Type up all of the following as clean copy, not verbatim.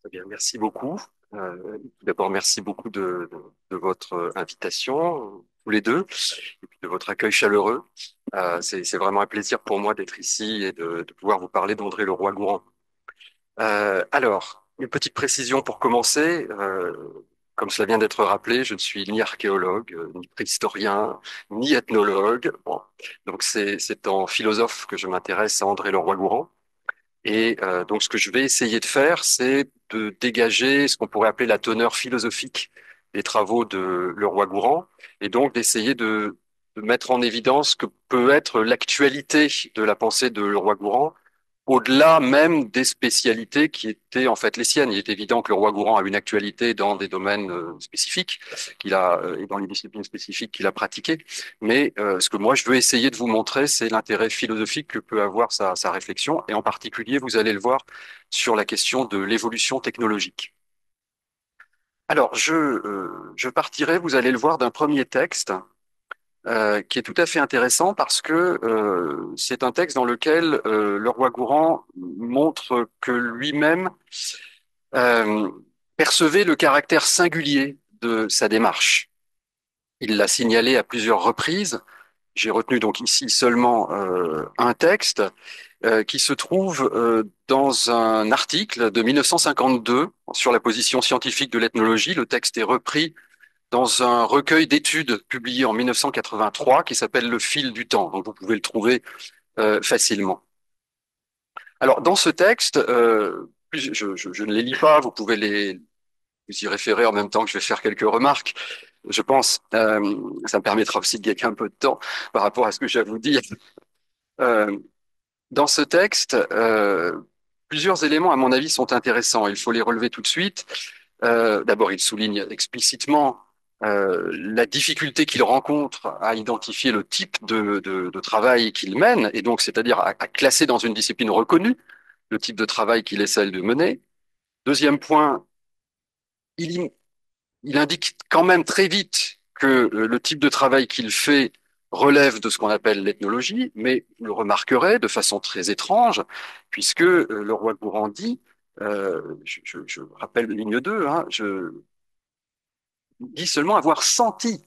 Très bien, merci beaucoup. D'abord, merci beaucoup de votre invitation, tous les deux, et puis de votre accueil chaleureux. C'est vraiment un plaisir pour moi d'être ici et de pouvoir vous parler d'André Leroi-Gourhan. Alors, une petite précision pour commencer. Comme cela vient d'être rappelé, je ne suis ni archéologue, ni préhistorien, ni ethnologue. Bon. Donc, c'est en philosophe que je m'intéresse à André Leroi-Gourhan. Et donc, ce que je vais essayer de faire, c'est de dégager ce qu'on pourrait appeler la teneur philosophique des travaux de Leroi-Gourhan, et donc d'essayer de mettre en évidence que peut être l'actualité de la pensée de Leroi-Gourhan, au-delà même des spécialités qui étaient en fait les siennes. Il est évident que Leroi-Gourhan a une actualité dans des domaines spécifiques et dans les disciplines spécifiques qu'il a pratiquées. Mais ce que moi je veux essayer de vous montrer, c'est l'intérêt philosophique que peut avoir sa réflexion, et en particulier, vous allez le voir, sur la question de l'évolution technologique. Alors, je partirai, vous allez le voir, d'un premier texte qui est tout à fait intéressant parce que c'est un texte dans lequel Leroi-Gourhan montre que lui-même euh, percevait le caractère singulier de sa démarche. Il l'a signalé à plusieurs reprises. J'ai retenu donc ici seulement un texte qui se trouve dans un article de 1952 sur la position scientifique de l'ethnologie. Le texte est repris dans un recueil d'études publié en 1983 qui s'appelle Le fil du temps. Donc vous pouvez le trouver facilement. Alors dans ce texte, je ne les lis pas, vous pouvez vous y référer en même temps que je vais faire quelques remarques. Je pense, ça me permettra aussi de gagner un peu de temps par rapport à ce que j'ai à vous dire. Euh, Dans ce texte, plusieurs éléments, à mon avis, sont intéressants. Il faut les relever tout de suite. D'abord, il souligne explicitement la difficulté qu'il rencontre à identifier le type de travail qu'il mène, et donc, c'est-à-dire à classer dans une discipline reconnue le type de travail qu'il essaie de mener. Deuxième point, il, il indique quand même très vite que le type de travail qu'il fait relève de ce qu'on appelle l'ethnologie, mais vous le remarquerez de façon très étrange, puisque le roi Gourand dit, je rappelle ligne 2, hein, je dis seulement avoir senti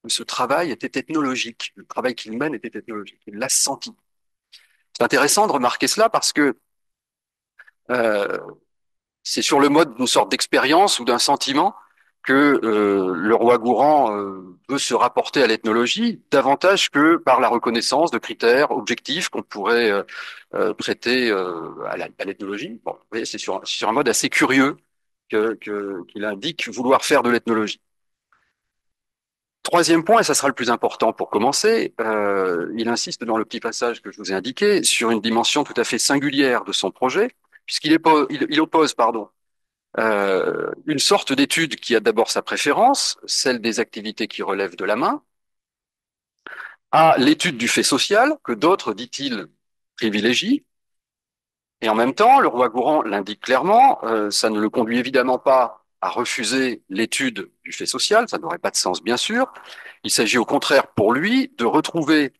que ce travail était ethnologique, le travail qu'il mène était ethnologique, il l'a senti. C'est intéressant de remarquer cela parce que euh, c'est sur le mode d'une sorte d'expérience ou d'un sentiment que le roi Gourand veut se rapporter à l'ethnologie davantage que par la reconnaissance de critères objectifs qu'on pourrait prêter à l'ethnologie. Bon, vous voyez, c'est sur un mode assez curieux qu'il indique vouloir faire de l'ethnologie. Troisième point, et ça sera le plus important pour commencer, il insiste dans le petit passage que je vous ai indiqué sur une dimension tout à fait singulière de son projet, il oppose, pardon, une sorte d'étude qui a d'abord sa préférence, celle des activités qui relèvent de la main, à l'étude du fait social, que d'autres, dit-il, privilégient. Et en même temps, le roi Gourand l'indique clairement, ça ne le conduit évidemment pas à refuser l'étude du fait social, ça n'aurait pas de sens bien sûr. Il s'agit au contraire pour lui de retrouver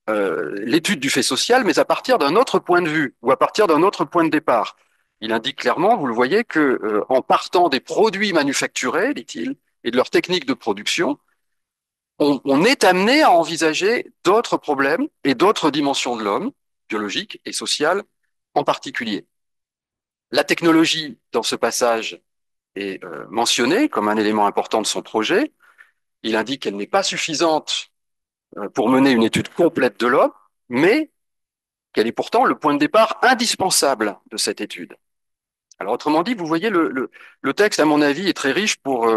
l'étude du fait social, mais à partir d'un autre point de vue ou à partir d'un autre point de départ. Il indique clairement, vous le voyez, que en partant des produits manufacturés, dit-il, et de leurs techniques de production, on est amené à envisager d'autres problèmes et d'autres dimensions de l'homme, biologique et sociale en particulier. La technologie, dans ce passage, est mentionnée comme un élément important de son projet. Il indique qu'elle n'est pas suffisante pour mener une étude complète de l'homme, mais qu'elle est pourtant le point de départ indispensable de cette étude. Alors autrement dit, vous voyez, le texte, à mon avis, est très riche pour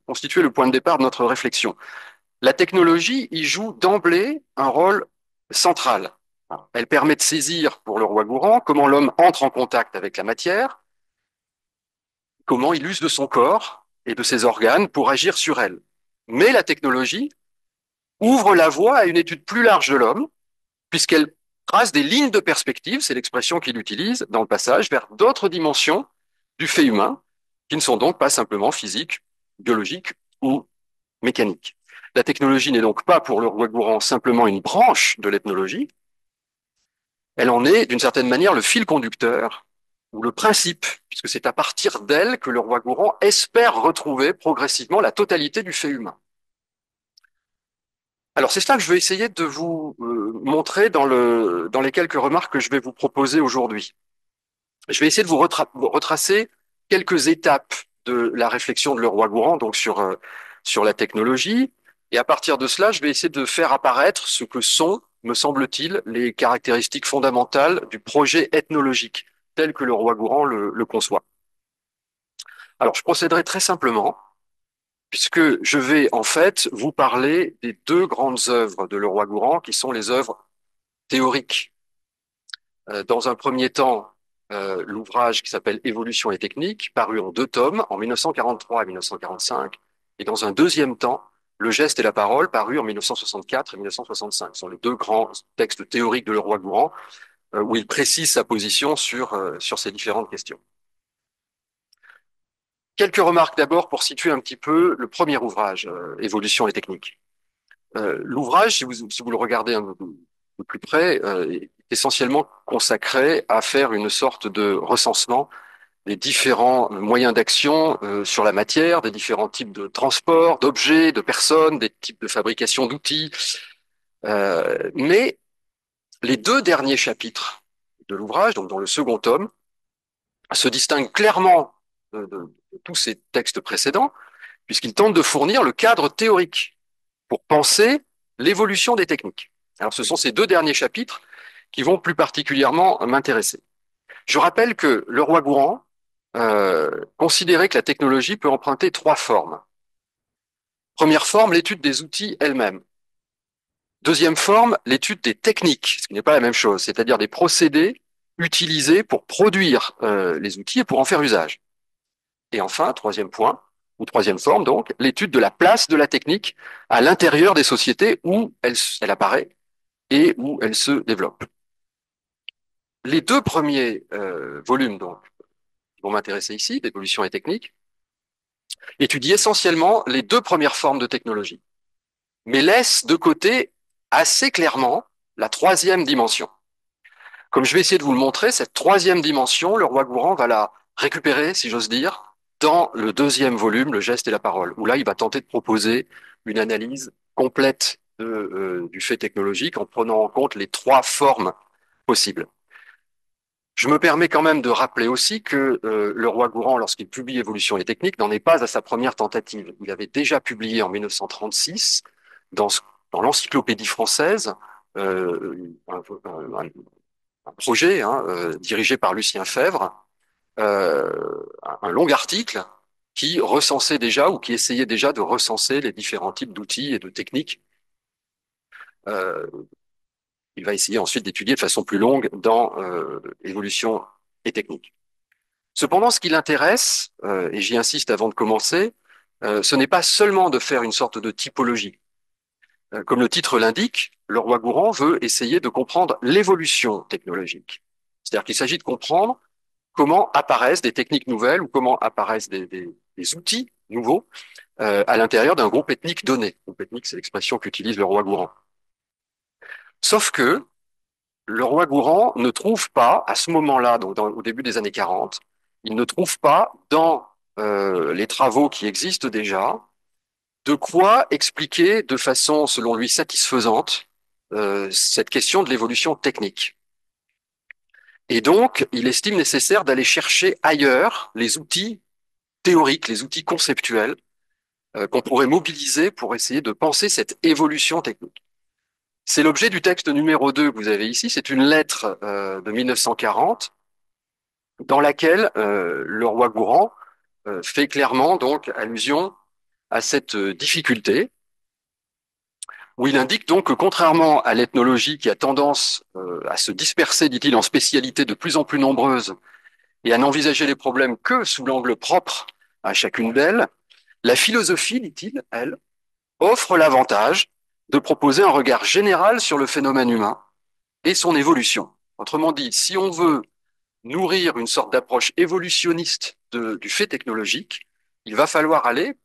constituer le point de départ de notre réflexion. La technologie y joue d'emblée un rôle central. Elle permet de saisir, pour le roi Gourand, comment l'homme entre en contact avec la matière, comment il use de son corps et de ses organes pour agir sur elle. Mais la technologie ouvre la voie à une étude plus large de l'homme, puisqu'elle trace des lignes de perspective, c'est l'expression qu'il utilise dans le passage, vers d'autres dimensions du fait humain, qui ne sont donc pas simplement physiques, biologiques ou mécaniques. La technologie n'est donc pas pour le roi Gourand simplement une branche de l'ethnologie, elle en est d'une certaine manière le fil conducteur ou le principe, puisque c'est à partir d'elle que le roi Gourand espère retrouver progressivement la totalité du fait humain. Alors c'est ça que je vais essayer de vous montrer dans les quelques remarques que je vais vous proposer aujourd'hui. Je vais essayer de vous retracer quelques étapes de la réflexion de Leroi-Gourhan, donc sur la technologie. Et à partir de cela, je vais essayer de faire apparaître ce que sont, me semble-t-il, les caractéristiques fondamentales du projet ethnologique, tel que Leroi-Gourhan le conçoit. Alors, je procéderai très simplement, puisque je vais en fait vous parler des deux grandes œuvres de Leroi-Gourhan, qui sont les œuvres théoriques. Dans un premier temps, l'ouvrage qui s'appelle Évolution et technique, paru en deux tomes, en 1943 et 1945, et dans un deuxième temps, Le geste et la parole, paru en 1964 et 1965. Ce sont les deux grands textes théoriques de Leroi-Gourhan, où il précise sa position sur ces différentes questions. Quelques remarques d'abord pour situer un petit peu le premier ouvrage, Évolution et technique. L'ouvrage, si vous le regardez un peu de plus près, est essentiellement consacré à faire une sorte de recensement des différents moyens d'action sur la matière, des différents types de transport, d'objets, de personnes, des types de fabrication d'outils. Mais les deux derniers chapitres de l'ouvrage, donc dans le second tome, se distinguent clairement de tous ces textes précédents, puisqu'ils tentent de fournir le cadre théorique pour penser l'évolution des techniques. Alors ce sont ces deux derniers chapitres qui vont plus particulièrement m'intéresser. Je rappelle que Leroi-Gourhan considérait que la technologie peut emprunter trois formes. Première forme, l'étude des outils elles-mêmes. Deuxième forme, l'étude des techniques, ce qui n'est pas la même chose, c'est-à-dire des procédés utilisés pour produire les outils et pour en faire usage. Et enfin, troisième point, ou troisième forme donc, l'étude de la place de la technique à l'intérieur des sociétés où elle apparaît et où elle se développe. Les deux premiers volumes donc, qui vont m'intéresser ici, d'évolution et technique, étudient essentiellement les deux premières formes de technologie, mais laissent de côté assez clairement la troisième dimension. Comme je vais essayer de vous le montrer, cette troisième dimension, Leroi-Gourhan va la récupérer, si j'ose dire, dans le deuxième volume, Le geste et la parole, où là, il va tenter de proposer une analyse complète du fait technologique en prenant en compte les trois formes possibles. Je me permets quand même de rappeler aussi que Leroi-Gourhan, lorsqu'il publie Évolution et technique, n'en est pas à sa première tentative. Il avait déjà publié en 1936 dans, dans l'Encyclopédie française un projet dirigé par Lucien Febvre, euh, un long article qui recensait déjà ou qui essayait déjà de recenser les différents types d'outils et de techniques. Euh, il va essayer ensuite d'étudier de façon plus longue dans Évolution et technique. Cependant, ce qui l'intéresse, et j'y insiste avant de commencer, ce n'est pas seulement de faire une sorte de typologie. Comme le titre l'indique, Leroi-Gourhan veut essayer de comprendre l'évolution technologique. C'est-à-dire qu'il s'agit de comprendre comment apparaissent des techniques nouvelles ou comment apparaissent des outils nouveaux à l'intérieur d'un groupe ethnique donné. Groupe ethnique, c'est l'expression qu'utilise Leroi-Gourhan. Sauf que Leroi-Gourhan ne trouve pas, à ce moment-là, donc au début des années 40, il ne trouve pas dans les travaux qui existent déjà de quoi expliquer de façon, selon lui, satisfaisante cette question de l'évolution technique. Et donc, il estime nécessaire d'aller chercher ailleurs les outils théoriques, les outils conceptuels qu'on pourrait mobiliser pour essayer de penser cette évolution technique. C'est l'objet du texte numéro 2 que vous avez ici. C'est une lettre de 1940 dans laquelle Leroi-Gourhan fait clairement donc allusion à cette difficulté, où il indique donc que contrairement à l'ethnologie qui a tendance à se disperser, dit-il, en spécialités de plus en plus nombreuses et à n'envisager les problèmes que sous l'angle propre à chacune d'elles, la philosophie, dit-il, elle, offre l'avantage de proposer un regard général sur le phénomène humain et son évolution. Autrement dit, si on veut nourrir une sorte d'approche évolutionniste du fait technologique, il va falloir aller,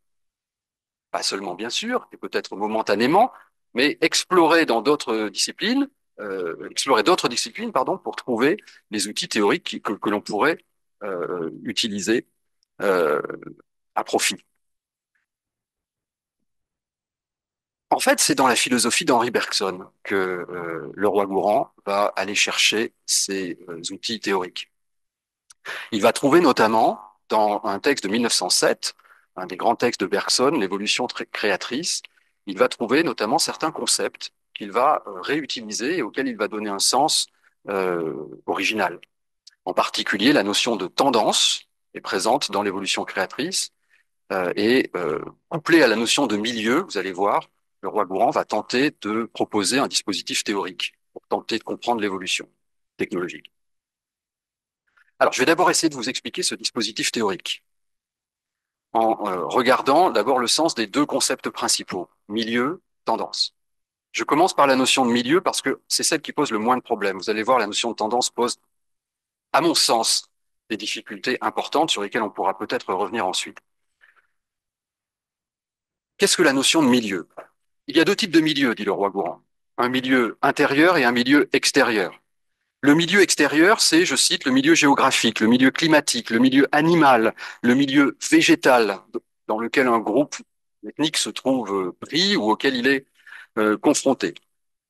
pas seulement bien sûr, et peut-être momentanément, mais explorer d'autres disciplines, pardon, pour trouver les outils théoriques que l'on pourrait utilisés euh, à profit. En fait, c'est dans la philosophie d'Henri Bergson que le roi Gourand va aller chercher ces outils théoriques. Il va trouver notamment dans un texte de 1907, un des grands textes de Bergson, l'évolution créatrice, il va trouver notamment certains concepts qu'il va réutiliser et auxquels il va donner un sens original. En particulier, la notion de tendance est présente dans l'évolution créatrice couplée à la notion de milieu, vous allez voir, le roi Gourand va tenter de proposer un dispositif théorique pour tenter de comprendre l'évolution technologique. Alors, je vais d'abord essayer de vous expliquer ce dispositif théorique en regardant d'abord le sens des deux concepts principaux, milieu, tendance. Je commence par la notion de milieu parce que c'est celle qui pose le moins de problèmes. Vous allez voir, la notion de tendance pose, à mon sens, des difficultés importantes sur lesquelles on pourra peut-être revenir ensuite. Qu'est-ce que la notion de milieu? Il y a deux types de milieux, dit le roi Gourand. Un milieu intérieur et un milieu extérieur. Le milieu extérieur, c'est, je cite, le milieu géographique, le milieu climatique, le milieu animal, le milieu végétal, dans lequel un groupe ethnique se trouve pris ou auquel il est confronté.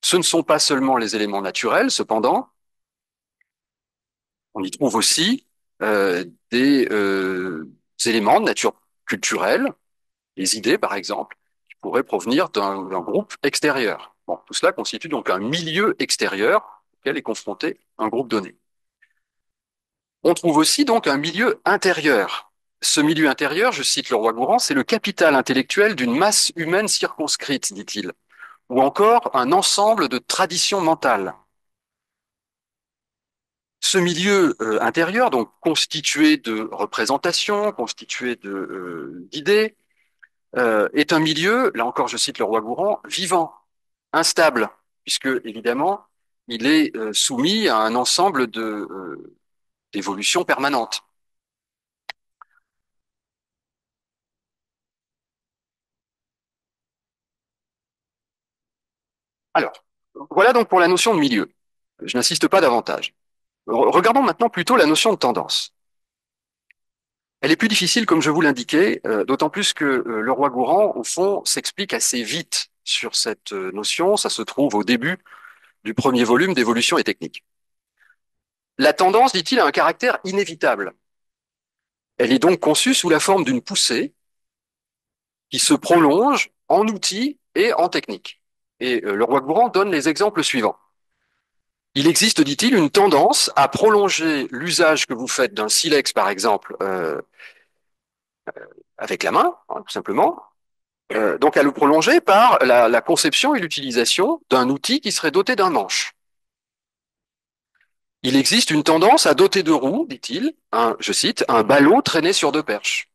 Ce ne sont pas seulement les éléments naturels, cependant, on y trouve aussi des éléments de nature culturelle, les idées par exemple, qui pourraient provenir d'un groupe extérieur. Bon, tout cela constitue donc un milieu extérieur auquel est confronté un groupe donné. On trouve aussi donc un milieu intérieur. Ce milieu intérieur, je cite le roi Gourand, c'est le capital intellectuel d'une masse humaine circonscrite, dit-il, ou encore un ensemble de traditions mentales. Ce milieu intérieur, donc constitué de représentations, constitué d'idées, est un milieu, là encore je cite le roi Gourand, vivant, instable, puisque évidemment il est soumis à un ensemble d'évolutions permanentes. Alors, voilà donc pour la notion de milieu. Je n'insiste pas davantage. Regardons maintenant plutôt la notion de tendance. Elle est plus difficile, comme je vous l'indiquais, d'autant plus que le roi Gourand, au fond, s'explique assez vite sur cette notion. Ça se trouve au début du premier volume d'Évolution et technique. La tendance, dit-il, a un caractère inévitable. Elle est donc conçue sous la forme d'une poussée qui se prolonge en outils et en technique. Et le roi Gourand donne les exemples suivants. Il existe, dit-il, une tendance à prolonger l'usage que vous faites d'un silex, par exemple, avec la main, hein, tout simplement, donc à le prolonger par la conception et l'utilisation d'un outil qui serait doté d'un manche. Il existe une tendance à doter de roues, dit-il, je cite, un ballot traîné sur deux perches.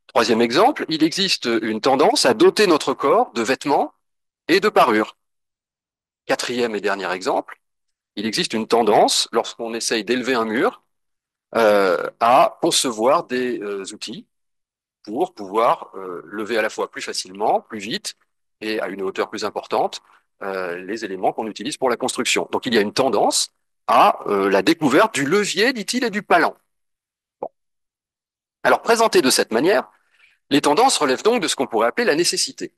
Troisième exemple, il existe une tendance à doter notre corps de vêtements et de parures. Quatrième et dernier exemple, il existe une tendance, lorsqu'on essaye d'élever un mur, à concevoir des outils pour pouvoir lever à la fois plus facilement, plus vite et à une hauteur plus importante les éléments qu'on utilise pour la construction. Donc il y a une tendance à la découverte du levier, dit-il, et du palan. Bon. Alors présenté de cette manière, les tendances relèvent donc de ce qu'on pourrait appeler la nécessité.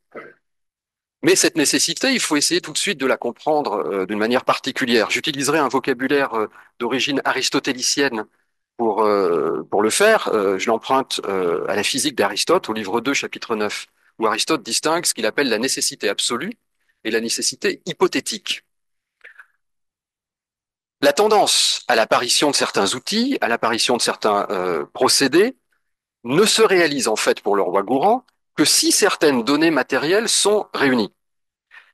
Mais cette nécessité, il faut essayer tout de suite de la comprendre d'une manière particulière. J'utiliserai un vocabulaire d'origine aristotélicienne pour le faire. Je l'emprunte à la physique d'Aristote, au livre 2, chapitre 9, où Aristote distingue ce qu'il appelle la nécessité absolue et la nécessité hypothétique. La tendance à l'apparition de certains outils, à l'apparition de certains procédés, ne se réalise en fait pour le roi Gourand que si certaines données matérielles sont réunies.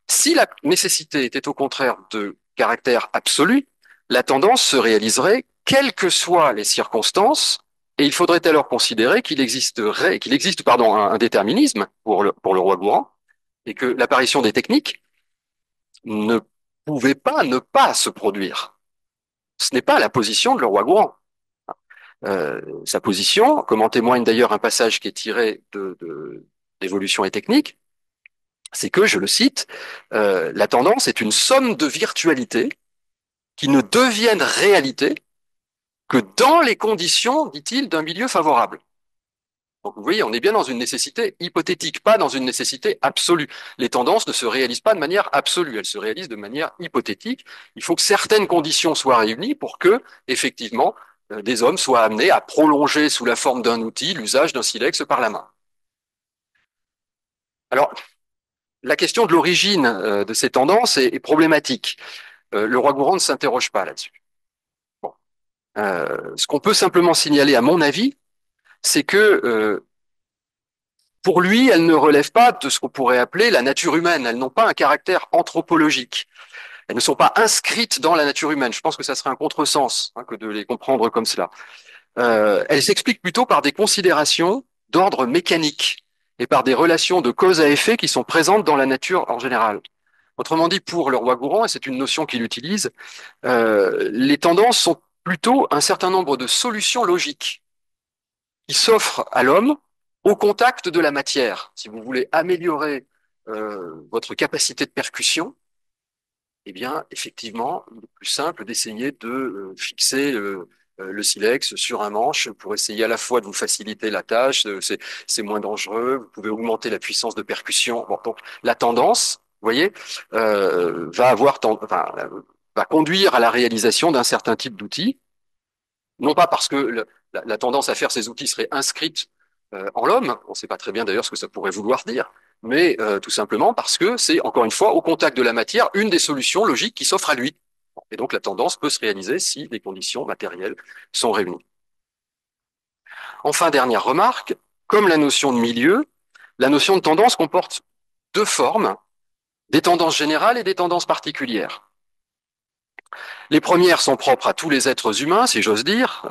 Si la nécessité était au contraire de caractère absolu, la tendance se réaliserait quelles que soient les circonstances, et il faudrait alors considérer qu'il existe pardon, un déterminisme pour le roi Gourand, et que l'apparition des techniques ne pouvait pas ne pas se produire. Ce n'est pas la position de le roi Gourand. Sa position, comme en témoigne d'ailleurs un passage qui est tiré d'évolution et technique, c'est que, je le cite, la tendance est une somme de virtualités qui ne deviennent réalité que dans les conditions, dit-il, d'un milieu favorable. Donc vous voyez, on est bien dans une nécessité hypothétique, pas dans une nécessité absolue. Les tendances ne se réalisent pas de manière absolue, elles se réalisent de manière hypothétique. Il faut que certaines conditions soient réunies pour que, effectivement, des hommes soient amenés à prolonger sous la forme d'un outil l'usage d'un silex par la main. Alors, la question de l'origine de ces tendances est problématique. Le roi Gourand ne s'interroge pas là-dessus. Bon. Ce qu'on peut simplement signaler, à mon avis, c'est que pour lui, elles ne relèvent pas de ce qu'on pourrait appeler la nature humaine. Elles n'ont pas un caractère anthropologique. Elles ne sont pas inscrites dans la nature humaine. Je pense que ça serait un contresens que de les comprendre comme cela. Elles s'expliquent plutôt par des considérations d'ordre mécanique et par des relations de cause à effet qui sont présentes dans la nature en général. Autrement dit, pour le roi Gourand, et c'est une notion qu'il utilise, les tendances sont plutôt un certain nombre de solutions logiques qui s'offrent à l'homme au contact de la matière. Si vous voulez améliorer votre capacité de percussion, eh bien, effectivement, il est plus simple d'essayer de fixer le silex sur un manche pour essayer à la fois de vous faciliter la tâche, c'est moins dangereux, vous pouvez augmenter la puissance de percussion. Bon, donc, la tendance, vous voyez, va conduire à la réalisation d'un certain type d'outils, non pas parce que la tendance à faire ces outils serait inscrite en l'homme, on ne sait pas très bien d'ailleurs ce que ça pourrait vouloir dire, mais tout simplement parce que c'est, encore une fois, au contact de la matière, une des solutions logiques qui s'offre à lui. Et donc la tendance peut se réaliser si les conditions matérielles sont réunies. Enfin, dernière remarque, comme la notion de milieu, la notion de tendance comporte deux formes, des tendances générales et des tendances particulières. Les premières sont propres à tous les êtres humains, si j'ose dire,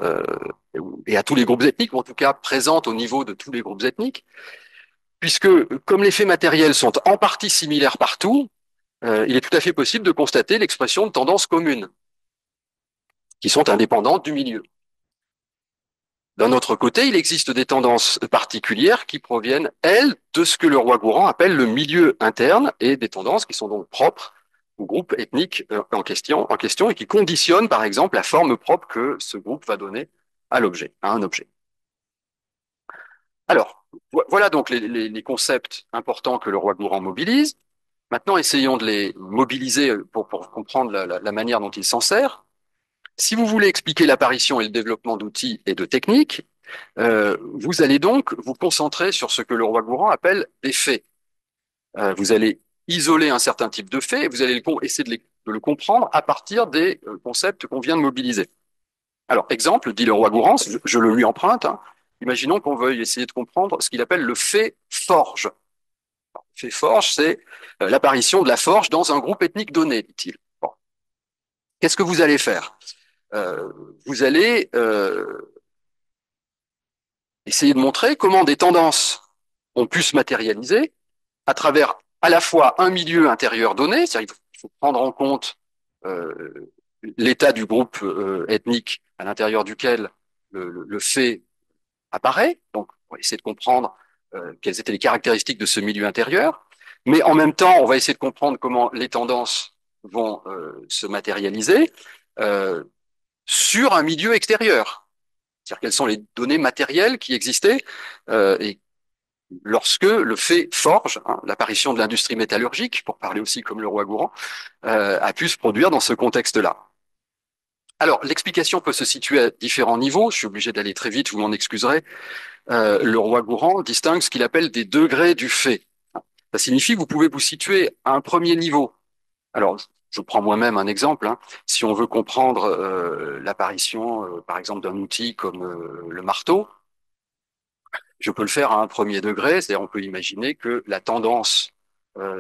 et à tous les groupes ethniques, ou en tout cas présentes au niveau de tous les groupes ethniques, puisque comme les faits matériels sont en partie similaires partout, il est tout à fait possible de constater l'expression de tendances communes, qui sont indépendantes du milieu. D'un autre côté, il existe des tendances particulières qui proviennent, elles, de ce que le roi Gourand appelle le milieu interne, et des tendances qui sont donc propres au groupe ethnique en question et qui conditionnent, par exemple, la forme propre que ce groupe va donner à l'objet, à un objet. Alors, voilà donc les concepts importants que le roi Gourand mobilise. Maintenant, essayons de les mobiliser pour comprendre la manière dont il s'en sert. Si vous voulez expliquer l'apparition et le développement d'outils et de techniques, vous allez donc vous concentrer sur ce que le roi Gourand appelle des faits. Vous allez isoler un certain type de faits et vous allez essayer de le comprendre à partir des concepts qu'on vient de mobiliser. Alors, exemple, dit le roi Gourand, je le lui emprunte, hein, imaginons qu'on veuille essayer de comprendre ce qu'il appelle le fait forge. Le fait forge, c'est l'apparition de la forge dans un groupe ethnique donné, dit-il. Bon. Qu'est-ce que vous allez faire? euh, Vous allez essayer de montrer comment des tendances ont pu se matérialiser à travers à la fois un milieu intérieur donné, c'est-à-dire il faut prendre en compte euh, l'état du groupe ethnique à l'intérieur duquel le fait apparaît, donc on va essayer de comprendre quelles étaient les caractéristiques de ce milieu intérieur, mais en même temps, on va essayer de comprendre comment les tendances vont se matérialiser euh, sur un milieu extérieur. C'est-à-dire quelles sont les données matérielles qui existaient et lorsque le fait forge, hein, l'apparition de l'industrie métallurgique, pour parler aussi comme le roi Gourand, a pu se produire dans ce contexte-là. Alors, l'explication peut se situer à différents niveaux. Je suis obligé d'aller très vite, vous m'en excuserez. Le roi Gourand distingue ce qu'il appelle des degrés du fait. Ça signifie que vous pouvez vous situer à un premier niveau. Alors, je prends moi-même un exemple. Hein. Si on veut comprendre l'apparition, par exemple, d'un outil comme le marteau, je peux le faire à un premier degré, c'est-à-dire on peut imaginer que la tendance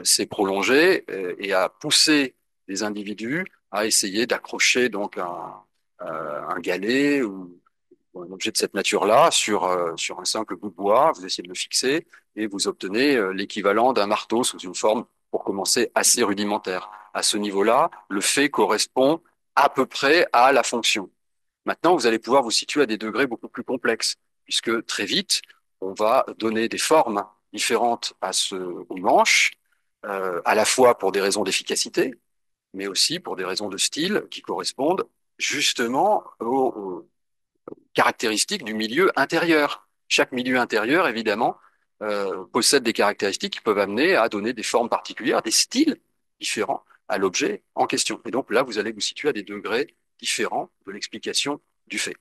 s'est prolongée et a poussé les individus à essayer d'accrocher donc un galet ou un objet de cette nature-là sur un simple bout de bois, vous essayez de le fixer et vous obtenez l'équivalent d'un marteau sous une forme, pour commencer, assez rudimentaire. À ce niveau-là, le fait correspond à peu près à la fonction. Maintenant, vous allez pouvoir vous situer à des degrés beaucoup plus complexes, puisque très vite, on va donner des formes différentes aux manches, à la fois pour des raisons d'efficacité, mais aussi pour des raisons de style qui correspondent justement caractéristiques du milieu intérieur. Chaque milieu intérieur, évidemment, possède des caractéristiques qui peuvent amener à donner des formes particulières, des styles différents à l'objet en question. Et donc là, vous allez vous situer à des degrés différents de l'explication du fait.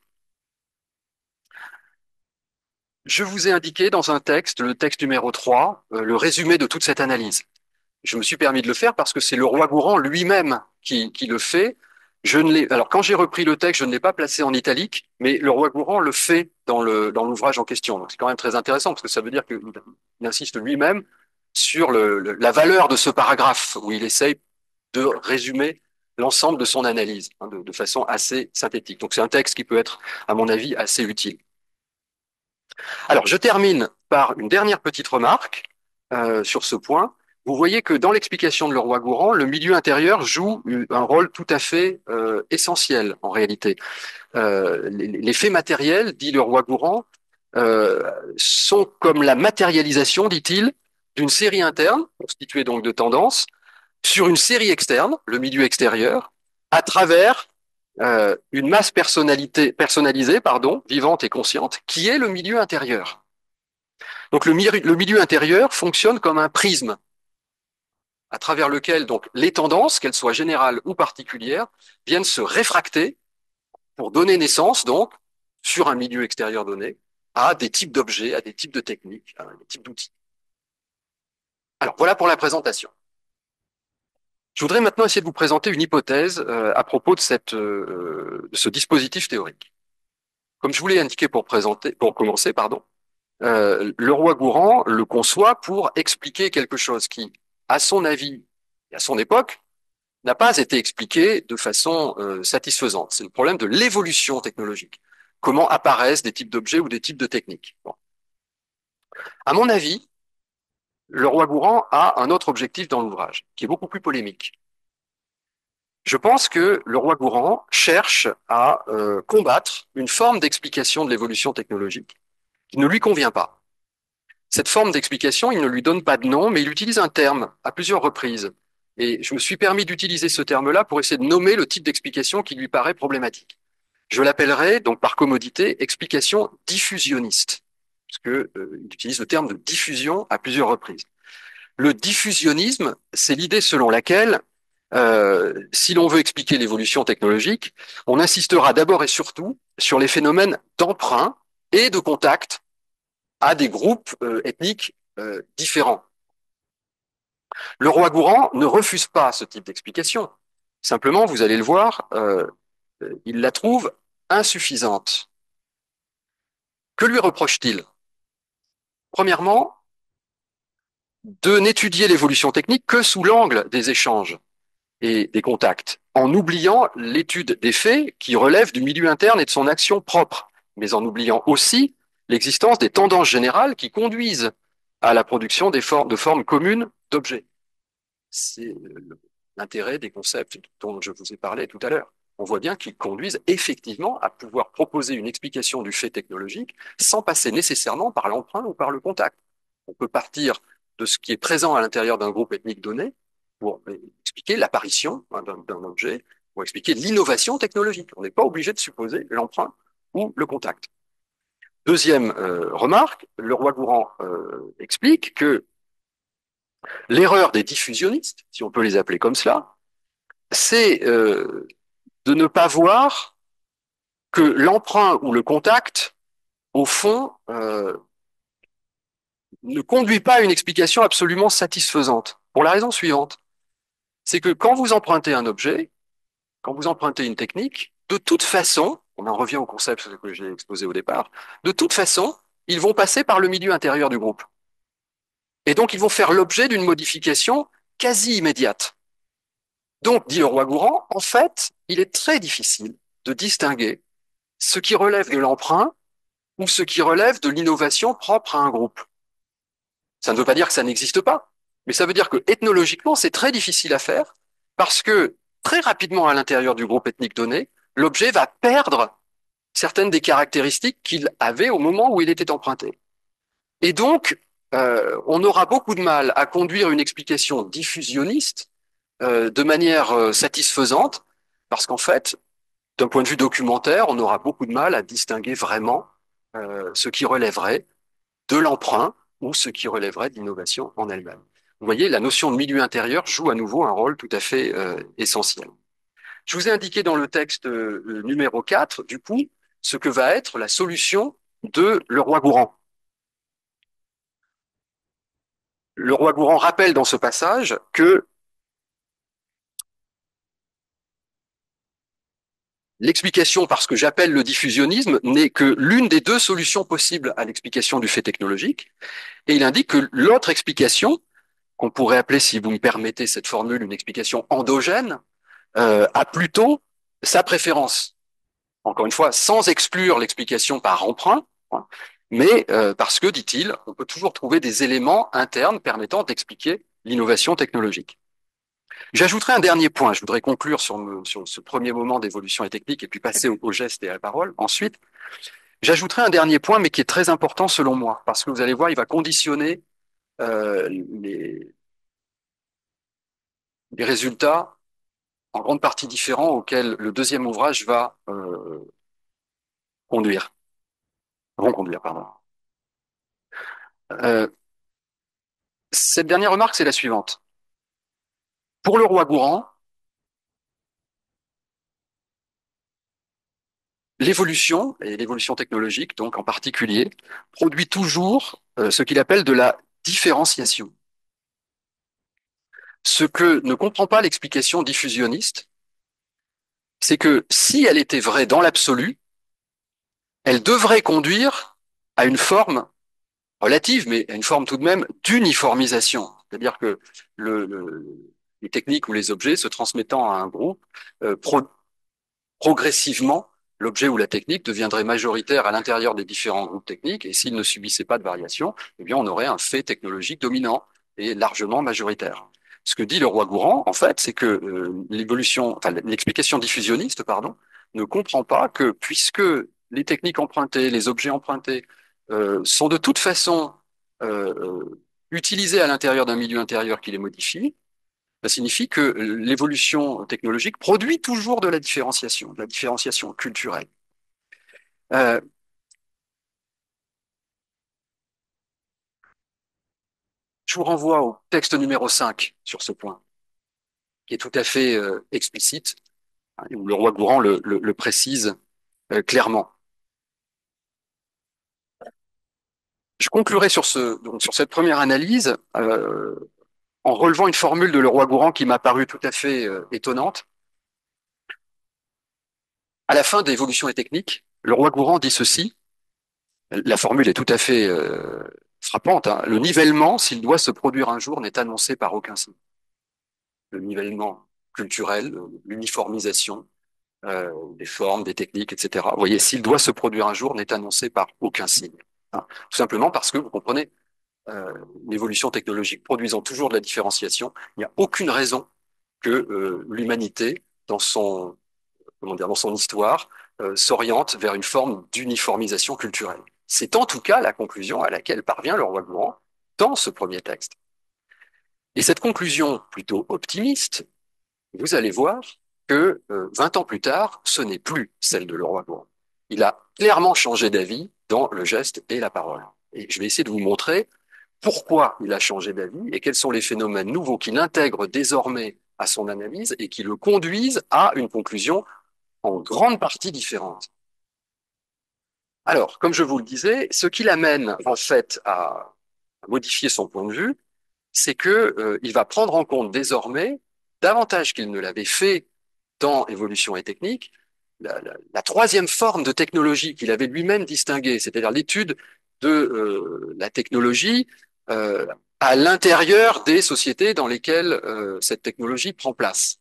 Je vous ai indiqué dans un texte, le texte numéro 3, le résumé de toute cette analyse. Je me suis permis de le faire parce que c'est le roi Gourand lui-même qui le fait. Je ne l'ai, alors quand j'ai repris le texte, je ne l'ai pas placé en italique, mais le roi Gourand le fait dans l'ouvrage en question. Donc c'est quand même très intéressant parce que ça veut dire qu'il insiste lui-même sur la valeur de ce paragraphe où il essaye de résumer l'ensemble de son analyse de façon assez synthétique. Donc c'est un texte qui peut être, à mon avis, assez utile. Alors, je termine par une dernière petite remarque sur ce point. Vous voyez que dans l'explication de Leroy-Gourand, le milieu intérieur joue un rôle tout à fait essentiel en réalité. Les faits matériels, dit Leroy-Gourand, sont comme la matérialisation, dit-il, d'une série interne, constituée donc de tendances, sur une série externe, le milieu extérieur, à travers une masse personnalisée, pardon, vivante et consciente, qui est le milieu intérieur. Donc le milieu intérieur fonctionne comme un prisme à travers lequel donc les tendances, qu'elles soient générales ou particulières, viennent se réfracter pour donner naissance donc sur un milieu extérieur donné à des types d'objets, à des types de techniques, à des types d'outils. Alors voilà pour la présentation. Je voudrais maintenant essayer de vous présenter une hypothèse à propos de de ce dispositif théorique. Comme je vous l'ai indiqué pour commencer, pardon, Leroy-Gourand le conçoit pour expliquer quelque chose qui, à son avis et à son époque, n'a pas été expliqué de façon satisfaisante. C'est le problème de l'évolution technologique. Comment apparaissent des types d'objets ou des types de techniques. Bon. À mon avis, Leroy-Gourand a un autre objectif dans l'ouvrage, qui est beaucoup plus polémique. Je pense que Leroy-Gourand cherche à combattre une forme d'explication de l'évolution technologique qui ne lui convient pas. Cette forme d'explication, il ne lui donne pas de nom, mais il utilise un terme à plusieurs reprises. Et je me suis permis d'utiliser ce terme-là pour essayer de nommer le type d'explication qui lui paraît problématique. Je l'appellerai, donc par commodité, explication diffusionniste, parce que il utilise le terme de diffusion à plusieurs reprises. Le diffusionnisme, c'est l'idée selon laquelle, si l'on veut expliquer l'évolution technologique, on insistera d'abord et surtout sur les phénomènes d'emprunt et de contact à des groupes ethniques différents. Leroy-Gourand ne refuse pas ce type d'explication. Simplement, vous allez le voir, il la trouve insuffisante. Que lui reproche-t-il? Premièrement, de n'étudier l'évolution technique que sous l'angle des échanges et des contacts, en oubliant l'étude des faits qui relèvent du milieu interne et de son action propre, mais en oubliant aussi l'existence des tendances générales qui conduisent à la production de formes communes d'objets. C'est l'intérêt des concepts dont je vous ai parlé tout à l'heure. On voit bien qu'ils conduisent effectivement à pouvoir proposer une explication du fait technologique sans passer nécessairement par l'emprunt ou par le contact. On peut partir de ce qui est présent à l'intérieur d'un groupe ethnique donné pour expliquer l'apparition d'un objet, pour expliquer l'innovation technologique. On n'est pas obligé de supposer l'emprunt ou le contact. Deuxième remarque, Leroy-Gourand explique que l'erreur des diffusionnistes, si on peut les appeler comme cela, c'est de ne pas voir que l'emprunt ou le contact, au fond, ne conduit pas à une explication absolument satisfaisante. Pour la raison suivante, c'est que quand vous empruntez un objet, quand vous empruntez une technique, de toute façon, on en revient au concept que j'ai exposé au départ, de toute façon, ils vont passer par le milieu intérieur du groupe. Et donc, ils vont faire l'objet d'une modification quasi immédiate. Donc, dit Leroy-Gourand, en fait, il est très difficile de distinguer ce qui relève de l'emprunt ou ce qui relève de l'innovation propre à un groupe. Ça ne veut pas dire que ça n'existe pas, mais ça veut dire que ethnologiquement, c'est très difficile à faire parce que très rapidement à l'intérieur du groupe ethnique donné, l'objet va perdre certaines des caractéristiques qu'il avait au moment où il était emprunté. Et donc, on aura beaucoup de mal à conduire une explication diffusionniste de manière satisfaisante, parce qu'en fait, d'un point de vue documentaire, on aura beaucoup de mal à distinguer vraiment ce qui relèverait de l'emprunt ou ce qui relèverait de l'innovation en elle-même. Vous voyez, la notion de milieu intérieur joue à nouveau un rôle tout à fait essentiel. Je vous ai indiqué dans le texte numéro 4, du coup, ce que va être la solution de Leroi-Gourhan. Leroi-Gourhan rappelle dans ce passage que l'explication par ce que j'appelle le diffusionnisme n'est que l'une des deux solutions possibles à l'explication du fait technologique, et il indique que l'autre explication, qu'on pourrait appeler, si vous me permettez cette formule, une explication endogène, a plutôt sa préférence. Encore une fois, sans exclure l'explication par emprunt, mais parce que, dit-il, on peut toujours trouver des éléments internes permettant d'expliquer l'innovation technologique. J'ajouterai un dernier point. Je voudrais conclure sur ce premier moment d'évolution et technique et puis passer au geste et à la parole. Ensuite, j'ajouterai un dernier point, mais qui est très important selon moi, parce que vous allez voir, il va conditionner euh, les, les résultats en grande partie différents auxquels le deuxième ouvrage va conduire, vont conduire, pardon. Euh, cette dernière remarque, c'est la suivante. Pour Leroi-Gourhan, l'évolution, et l'évolution technologique donc en particulier, produit toujours ce qu'il appelle de la différenciation. Ce que ne comprend pas l'explication diffusionniste, c'est que si elle était vraie dans l'absolu, elle devrait conduire à une forme relative, mais à une forme tout de même d'uniformisation. C'est-à-dire que les techniques ou les objets se transmettant à un groupe, progressivement, l'objet ou la technique deviendrait majoritaire à l'intérieur des différents groupes techniques, et s'il ne subissait pas de variation, eh bien, on aurait un fait technologique dominant et largement majoritaire. Ce que dit Leroi-Gourhan, en fait, c'est que l'explication diffusionniste, pardon, ne comprend pas que puisque les techniques empruntées, les objets empruntés, sont de toute façon utilisés à l'intérieur d'un milieu intérieur qui les modifie, ça signifie que l'évolution technologique produit toujours de la différenciation culturelle. Euh, je vous renvoie au texte numéro 5 sur ce point, qui est tout à fait explicite, hein, où Leroi-Gourhan le précise clairement. Je conclurai donc sur cette première analyse en relevant une formule de Leroi-Gourhan qui m'a paru tout à fait étonnante. À la fin d'Évolution et technique, Leroi-Gourhan dit ceci, la formule est tout à fait frappante, hein. Le nivellement, s'il doit se produire un jour, n'est annoncé par aucun signe. Le nivellement culturel, l'uniformisation des formes, des techniques, etc. Vous voyez, s'il doit se produire un jour, n'est annoncé par aucun signe, hein. Tout simplement parce que, vous comprenez, l'évolution technologique produisant toujours de la différenciation, il n'y a aucune raison que l'humanité, dans son, comment dire, dans son histoire, s'oriente vers une forme d'uniformisation culturelle. C'est en tout cas la conclusion à laquelle parvient Leroi-Gourhan dans ce premier texte. Et cette conclusion plutôt optimiste, vous allez voir que 20 ans plus tard, ce n'est plus celle de Leroi-Gourhan. Il a clairement changé d'avis dans le geste et la parole. Et je vais essayer de vous montrer pourquoi il a changé d'avis et quels sont les phénomènes nouveaux qu'il intègre désormais à son analyse et qui le conduisent à une conclusion en grande partie différente. Alors, comme je vous le disais, ce qui l'amène en fait à modifier son point de vue, c'est que il va prendre en compte désormais, davantage qu'il ne l'avait fait dans Évolution et technique, la troisième forme de technologie qu'il avait lui-même distinguée, c'est-à-dire l'étude de la technologie euh, à l'intérieur des sociétés dans lesquelles cette technologie prend place.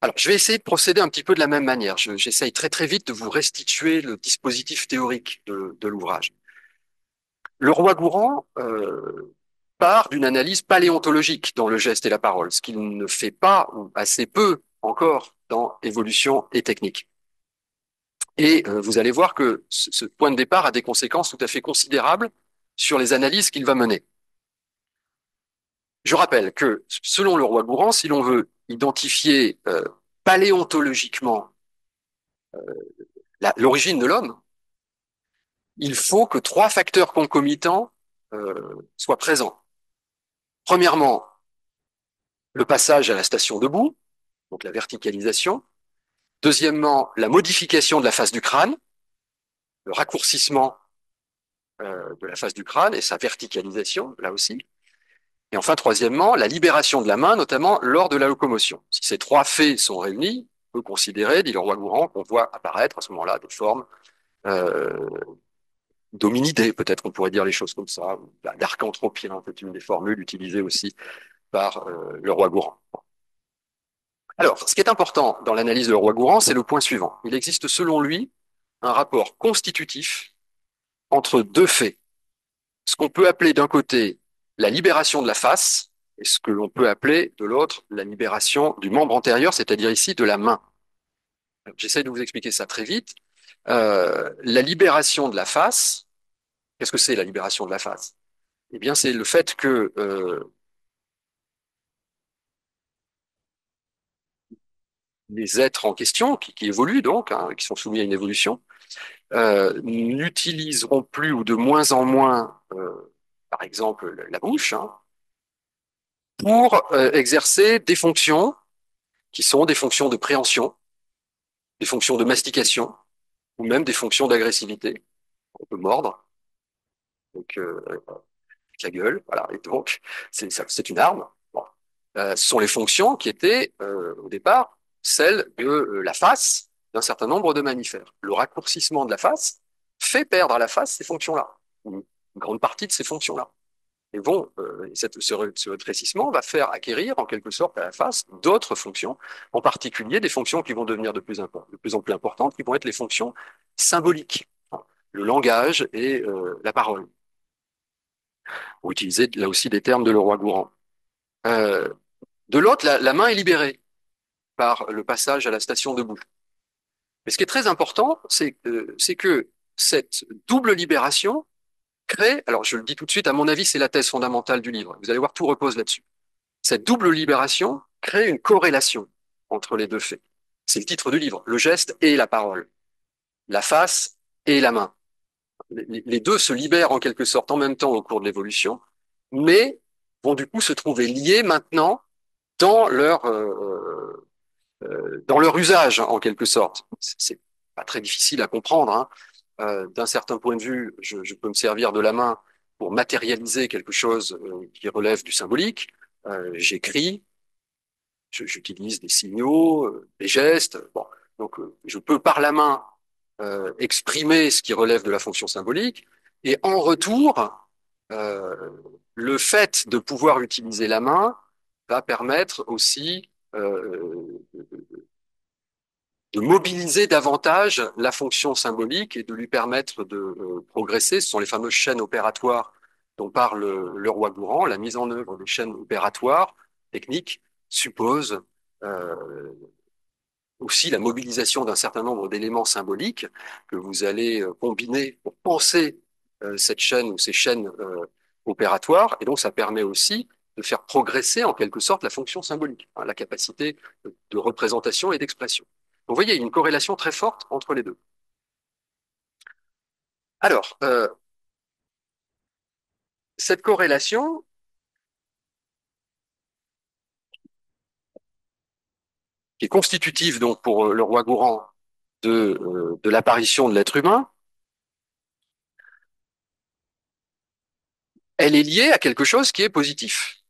Alors, je vais essayer de procéder un petit peu de la même manière. J'essaye très très vite de vous restituer le dispositif théorique de l'ouvrage. Leroi-Gourhan part d'une analyse paléontologique dans le geste et la parole, ce qu'il ne fait pas, ou assez peu encore, dans évolution et technique. Et vous allez voir que ce point de départ a des conséquences tout à fait considérables sur les analyses qu'il va mener. Je rappelle que, selon Leroi-Gourhan, si l'on veut identifier paléontologiquement l'origine de l'homme, il faut que trois facteurs concomitants soient présents. Premièrement, le passage à la station debout, donc la verticalisation. Deuxièmement, la modification de la face du crâne, le raccourcissement de la face du crâne et sa verticalisation, là aussi. Et enfin, troisièmement, la libération de la main, notamment lors de la locomotion. Si ces trois faits sont réunis, on peut considérer, dit le roi Gourand, qu'on voit apparaître à ce moment-là des formes euh, d'hominidés, peut-être on pourrait dire les choses comme ça, d'archanthropien, c'est une des formules utilisées aussi par le roi Gourand. Alors, ce qui est important dans l'analyse de le roi Gourand, c'est le point suivant. Il existe selon lui un rapport constitutif entre deux faits. Ce qu'on peut appeler d'un côté la libération de la face et ce que l'on peut appeler de l'autre la libération du membre antérieur, c'est-à-dire ici de la main. J'essaie de vous expliquer ça très vite. La libération de la face, qu'est-ce que c'est la libération de la face? Eh bien, c'est le fait que les êtres en question, qui évoluent donc, hein, qui sont soumis à une évolution, n'utiliseront plus ou de moins en moins, par exemple, la bouche, hein, pour exercer des fonctions qui sont des fonctions de préhension, des fonctions de mastication, ou même des fonctions d'agressivité. On peut mordre, donc avec la gueule, voilà. Et donc, c'est une arme. Bon. Ce sont les fonctions qui étaient, au départ, celles de la face d'un certain nombre de mammifères. Le raccourcissement de la face fait perdre à la face ces fonctions-là, une grande partie de ces fonctions-là. Et vont, ce rétrécissement va faire acquérir en quelque sorte à la face d'autres fonctions, en particulier des fonctions qui vont devenir de plus en plus importantes, qui vont être les fonctions symboliques, le langage et la parole. Pour utiliser là aussi des termes de Leroi-Gourhan. Euh, de l'autre, la main est libérée par le passage à la station debout. Mais ce qui est très important, c'est que cette double libération crée, alors je le dis tout de suite, à mon avis, c'est la thèse fondamentale du livre. Vous allez voir, tout repose là-dessus. Cette double libération crée une corrélation entre les deux faits. C'est le titre du livre, le geste et la parole, la face et la main. Les deux se libèrent en quelque sorte en même temps au cours de l'évolution, mais vont du coup se trouver liés maintenant dans dans leur usage en quelque sorte. C'est pas très difficile à comprendre, hein. D'un certain point de vue, je peux me servir de la main pour matérialiser quelque chose qui relève du symbolique. J'écris, j'utilise des signaux, des gestes. Bon, donc je peux par la main exprimer ce qui relève de la fonction symbolique, et en retour, euh, le fait de pouvoir utiliser la main va permettre aussi de mobiliser davantage la fonction symbolique et de lui permettre de progresser. Ce sont les fameuses chaînes opératoires dont parle le roi Gourand. La mise en œuvre des chaînes opératoires techniques suppose euh, aussi la mobilisation d'un certain nombre d'éléments symboliques que vous allez combiner pour penser cette chaîne ou ces chaînes opératoires. Et donc, ça permet aussi de faire progresser en quelque sorte la fonction symbolique, hein, la capacité de représentation et d'expression. Vous voyez, il y a une corrélation très forte entre les deux. Alors, cette corrélation, qui est constitutive donc pour le roi Gourand de l'apparition de l'être humain, elle est liée à quelque chose qui est positif.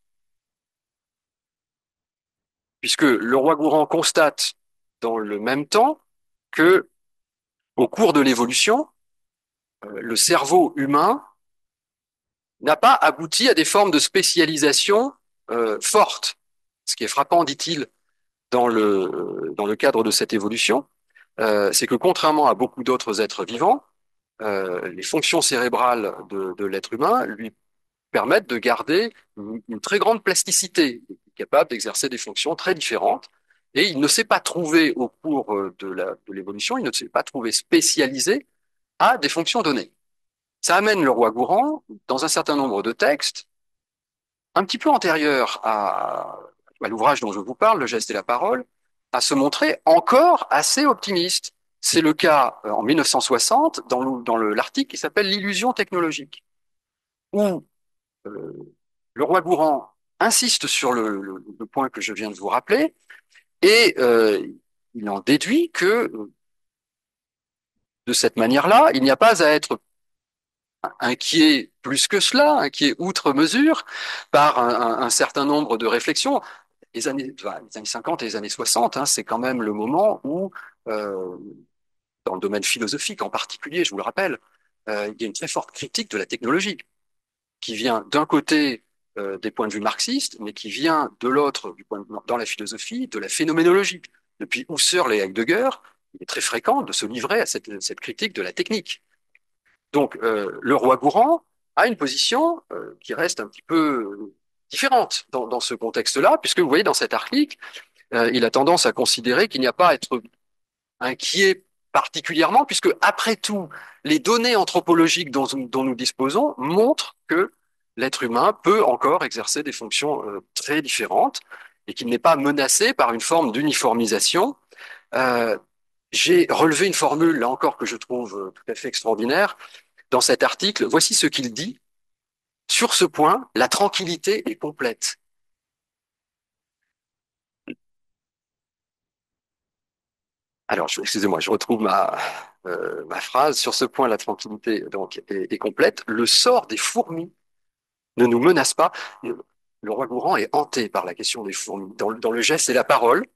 Puisque le roi Gourand constate dans le même temps que, au cours de l'évolution, le cerveau humain n'a pas abouti à des formes de spécialisation fortes. Ce qui est frappant, dit-il, dans le cadre de cette évolution, c'est que contrairement à beaucoup d'autres êtres vivants, les fonctions cérébrales de l'être humain lui permettent de garder une très grande plasticité, capable d'exercer des fonctions très différentes. Et il ne s'est pas trouvé au cours de l'évolution, il ne s'est pas trouvé spécialisé à des fonctions données. Ça amène le roi Gourand, dans un certain nombre de textes, un petit peu antérieurs à l'ouvrage dont je vous parle, Le geste et la parole, à se montrer encore assez optimiste. C'est le cas en 1960 l'article qui s'appelle L'illusion technologique, où euh, le roi Gourand insiste sur le point que je viens de vous rappeler, et il en déduit que de cette manière-là, il n'y a pas à être inquiet plus que cela, inquiet outre mesure, par un certain nombre de réflexions. Les années 50 et les années 60, hein, c'est quand même le moment où, euh, dans le domaine philosophique en particulier, je vous le rappelle, il y a une très forte critique de la technologie, qui vient d'un côté des points de vue marxistes, mais qui vient de l'autre, dans la philosophie, de la phénoménologie. Depuis Husserl et Heidegger, il est très fréquent de se livrer à cette critique de la technique. Donc, le roi Gourand a une position qui reste un petit peu différente dans ce contexte-là, puisque vous voyez dans cet article, il a tendance à considérer qu'il n'y a pas à être inquiet particulièrement, puisque après tout, les données anthropologiques dont nous disposons montrent que l'être humain peut encore exercer des fonctions très différentes et qu'il n'est pas menacé par une forme d'uniformisation. Euh, j'ai relevé une formule, là encore, que je trouve tout à fait extraordinaire dans cet article. Voici ce qu'il dit. Sur ce point, la tranquillité est complète. Alors, excusez-moi, je retrouve ma phrase. Sur ce point, la tranquillité donc, est complète. Le sort des fourmis ne nous menace pas. Le roi Gourand est hanté par la question des fourmis. Dans le geste et la parole,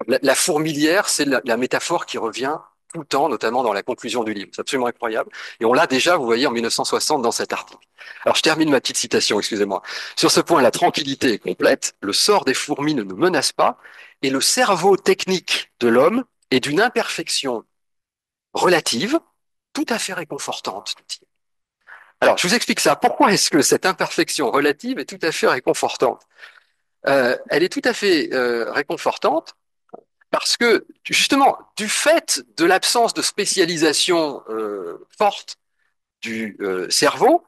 la fourmilière, c'est la métaphore qui revient tout le temps, notamment dans la conclusion du livre. C'est absolument incroyable. Et on l'a déjà, vous voyez, en 1960 dans cet article. Alors, je termine ma petite citation, excusez-moi. Sur ce point, la tranquillité est complète. Le sort des fourmis ne nous menace pas. Et le cerveau technique de l'homme est d'une imperfection relative, tout à fait réconfortante. Alors, je vous explique ça. Pourquoi est-ce que cette imperfection relative est tout à fait réconfortante? Elle est tout à fait réconfortante parce que, justement, du fait de l'absence de spécialisation forte du cerveau,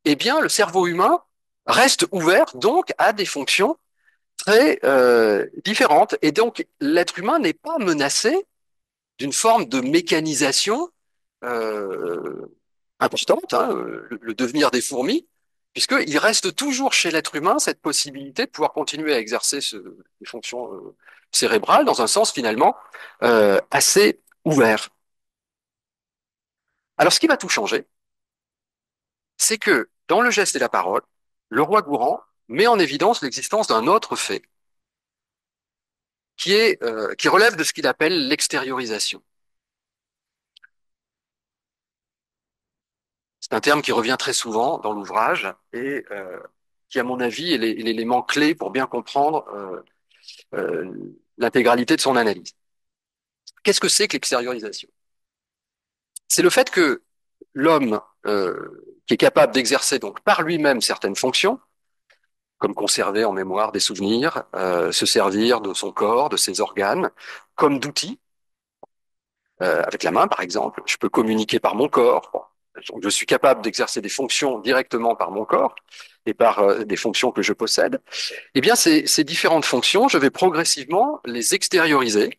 eh bien, le cerveau humain reste ouvert donc à des fonctions très différentes. Et donc, l'être humain n'est pas menacé d'une forme de mécanisation euh, importante, hein, le devenir des fourmis, puisqu'il reste toujours chez l'être humain cette possibilité de pouvoir continuer à exercer des fonctions cérébrales dans un sens finalement assez ouvert. Alors ce qui va tout changer, c'est que dans le geste et la parole, le roi Gourand met en évidence l'existence d'un autre fait qui relève de ce qu'il appelle l'extériorisation. C'est un terme qui revient très souvent dans l'ouvrage et qui, à mon avis, est l'élément clé pour bien comprendre euh, l'intégralité de son analyse. Qu'est-ce que c'est que l'extériorisation? C'est le fait que l'homme qui est capable d'exercer donc par lui-même certaines fonctions, comme conserver en mémoire des souvenirs, se servir de son corps, de ses organes, comme d'outils, avec la main par exemple, je peux communiquer par mon corps. Bon. Donc, je suis capable d'exercer des fonctions directement par mon corps et par des fonctions que je possède. Eh bien, ces différentes fonctions, je vais progressivement les extérioriser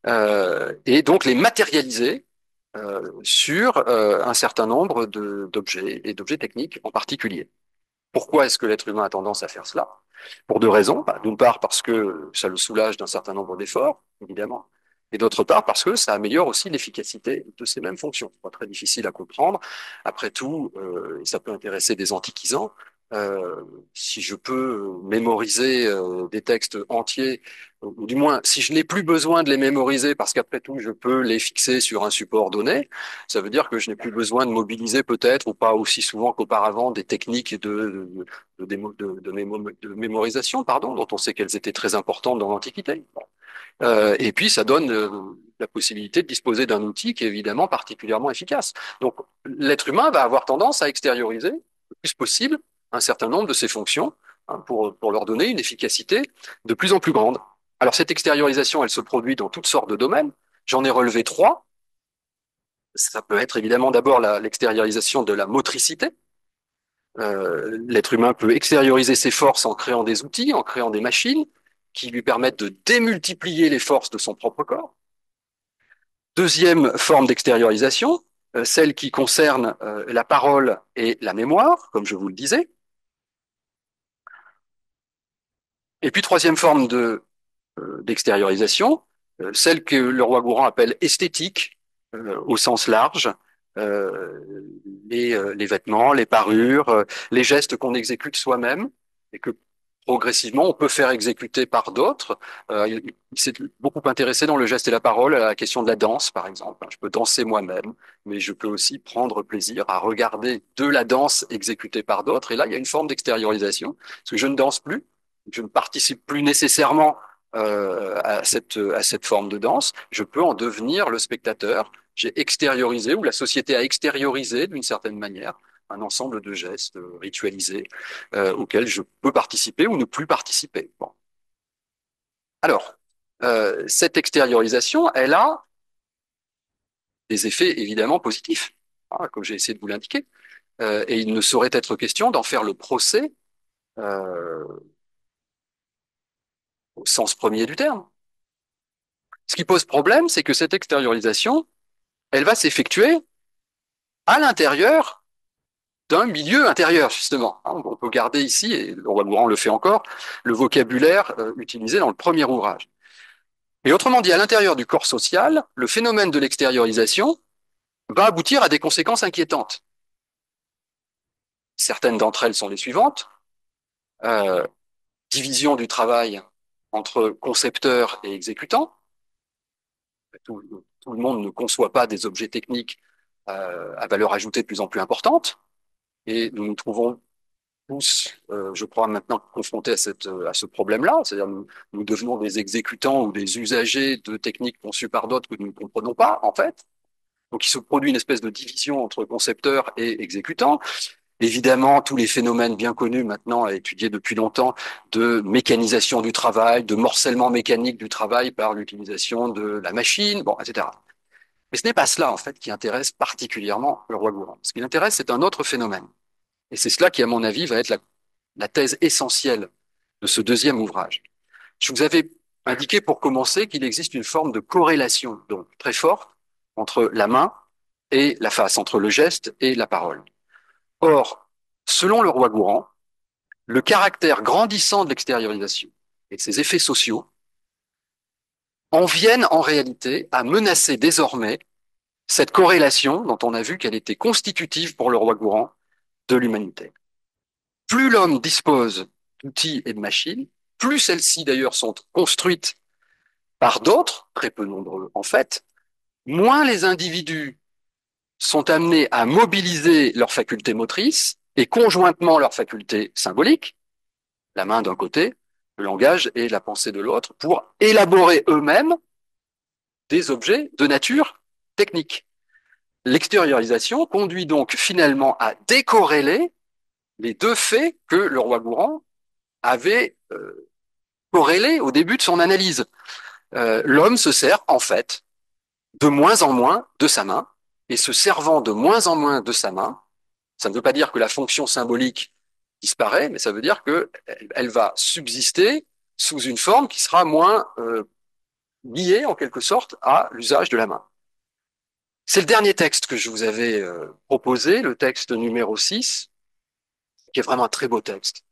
et donc les matérialiser sur un certain nombre d'objets et d'objets techniques en particulier. Pourquoi est-ce que l'être humain a tendance à faire cela? Pour deux raisons. Bah, d'une part, parce que ça le soulage d'un certain nombre d'efforts, évidemment, et d'autre part, parce que ça améliore aussi l'efficacité de ces mêmes fonctions. C'est pas très difficile à comprendre. Après tout, et ça peut intéresser des antiquisants, euh, si je peux mémoriser des textes entiers, ou du moins, si je n'ai plus besoin de les mémoriser parce qu'après tout, je peux les fixer sur un support donné, ça veut dire que je n'ai plus besoin de mobiliser peut-être, ou pas aussi souvent qu'auparavant, des techniques de mémorisation, pardon, dont on sait qu'elles étaient très importantes dans l'Antiquité. Et puis, ça donne la possibilité de disposer d'un outil qui est évidemment particulièrement efficace. Donc, l'être humain va avoir tendance à extérioriser le plus possible un certain nombre de ses fonctions hein, pour leur donner une efficacité de plus en plus grande. Alors, cette extériorisation, elle se produit dans toutes sortes de domaines. J'en ai relevé trois. Ça peut être évidemment d'abord l'extériorisation de la motricité. L'être humain peut extérioriser ses forces en créant des outils, en créant des machines, qui lui permettent de démultiplier les forces de son propre corps. Deuxième forme d'extériorisation, celle qui concerne la parole et la mémoire, comme je vous le disais. Et puis troisième forme d'extériorisation, celle que le roi Gourand appelle esthétique, au sens large, euh, les vêtements, les parures, les gestes qu'on exécute soi-même et que progressivement on peut faire exécuter par d'autres. Il s'est beaucoup intéressé dans le geste et la parole à la question de la danse, par exemple. Je peux danser moi-même, mais je peux aussi prendre plaisir à regarder de la danse exécutée par d'autres. Et là, il y a une forme d'extériorisation, parce que je ne danse plus, je ne participe plus nécessairement à cette forme de danse, je peux en devenir le spectateur. J'ai extériorisé, ou la société a extériorisé d'une certaine manière, un ensemble de gestes ritualisés auxquels je peux participer ou ne plus participer. Bon. Alors, cette extériorisation, elle a des effets évidemment positifs, hein, comme j'ai essayé de vous l'indiquer, et il ne saurait être question d'en faire le procès euh, au sens premier du terme. Ce qui pose problème, c'est que cette extériorisation, elle va s'effectuer à l'intérieur d'un milieu intérieur, justement. On peut garder ici, et le roi Gourand le fait encore, le vocabulaire utilisé dans le premier ouvrage. Et autrement dit, à l'intérieur du corps social, le phénomène de l'extériorisation va aboutir à des conséquences inquiétantes. Certaines d'entre elles sont les suivantes. Euh, Division du travail entre concepteurs et exécutants. Tout le monde ne conçoit pas des objets techniques à valeur ajoutée de plus en plus importante. Et nous nous trouvons tous, je crois, maintenant confrontés à ce problème-là. C'est-à-dire nous devenons des exécutants ou des usagers de techniques conçues par d'autres que nous ne comprenons pas, en fait. Donc il se produit une espèce de division entre concepteurs et exécutants. Évidemment, tous les phénomènes bien connus maintenant, étudiés depuis longtemps, de mécanisation du travail, de morcellement mécanique du travail par l'utilisation de la machine, bon, etc. Mais ce n'est pas cela, en fait, qui intéresse particulièrement le roi Gourand. Ce qui l'intéresse, c'est un autre phénomène. Et c'est cela qui, à mon avis, va être la thèse essentielle de ce deuxième ouvrage. Je vous avais indiqué pour commencer qu'il existe une forme de corrélation, donc très forte, entre la main et la face, entre le geste et la parole. Or, selon le roi Gourand, le caractère grandissant de l'extériorisation et de ses effets sociaux en viennent en réalité à menacer désormais cette corrélation dont on a vu qu'elle était constitutive pour le roi Gourand de l'humanité. Plus l'homme dispose d'outils et de machines, plus celles-ci d'ailleurs sont construites par d'autres, très peu nombreux en fait, moins les individus sont amenés à mobiliser leurs facultés motrices et conjointement leurs facultés symboliques, la main d'un côté, le langage et la pensée de l'autre, pour élaborer eux-mêmes des objets de nature technique. L'extériorisation conduit donc finalement à décorréler les deux faits que le roi Gourand avait corrélés au début de son analyse. L'homme se sert en fait de moins en moins de sa main, et se servant de moins en moins de sa main, ça ne veut pas dire que la fonction symbolique disparaît, mais ça veut dire qu'elle va subsister sous une forme qui sera moins liée en quelque sorte à l'usage de la main. C'est le dernier texte que je vous avais proposé, le texte numéro 6, qui est vraiment un très beau texte.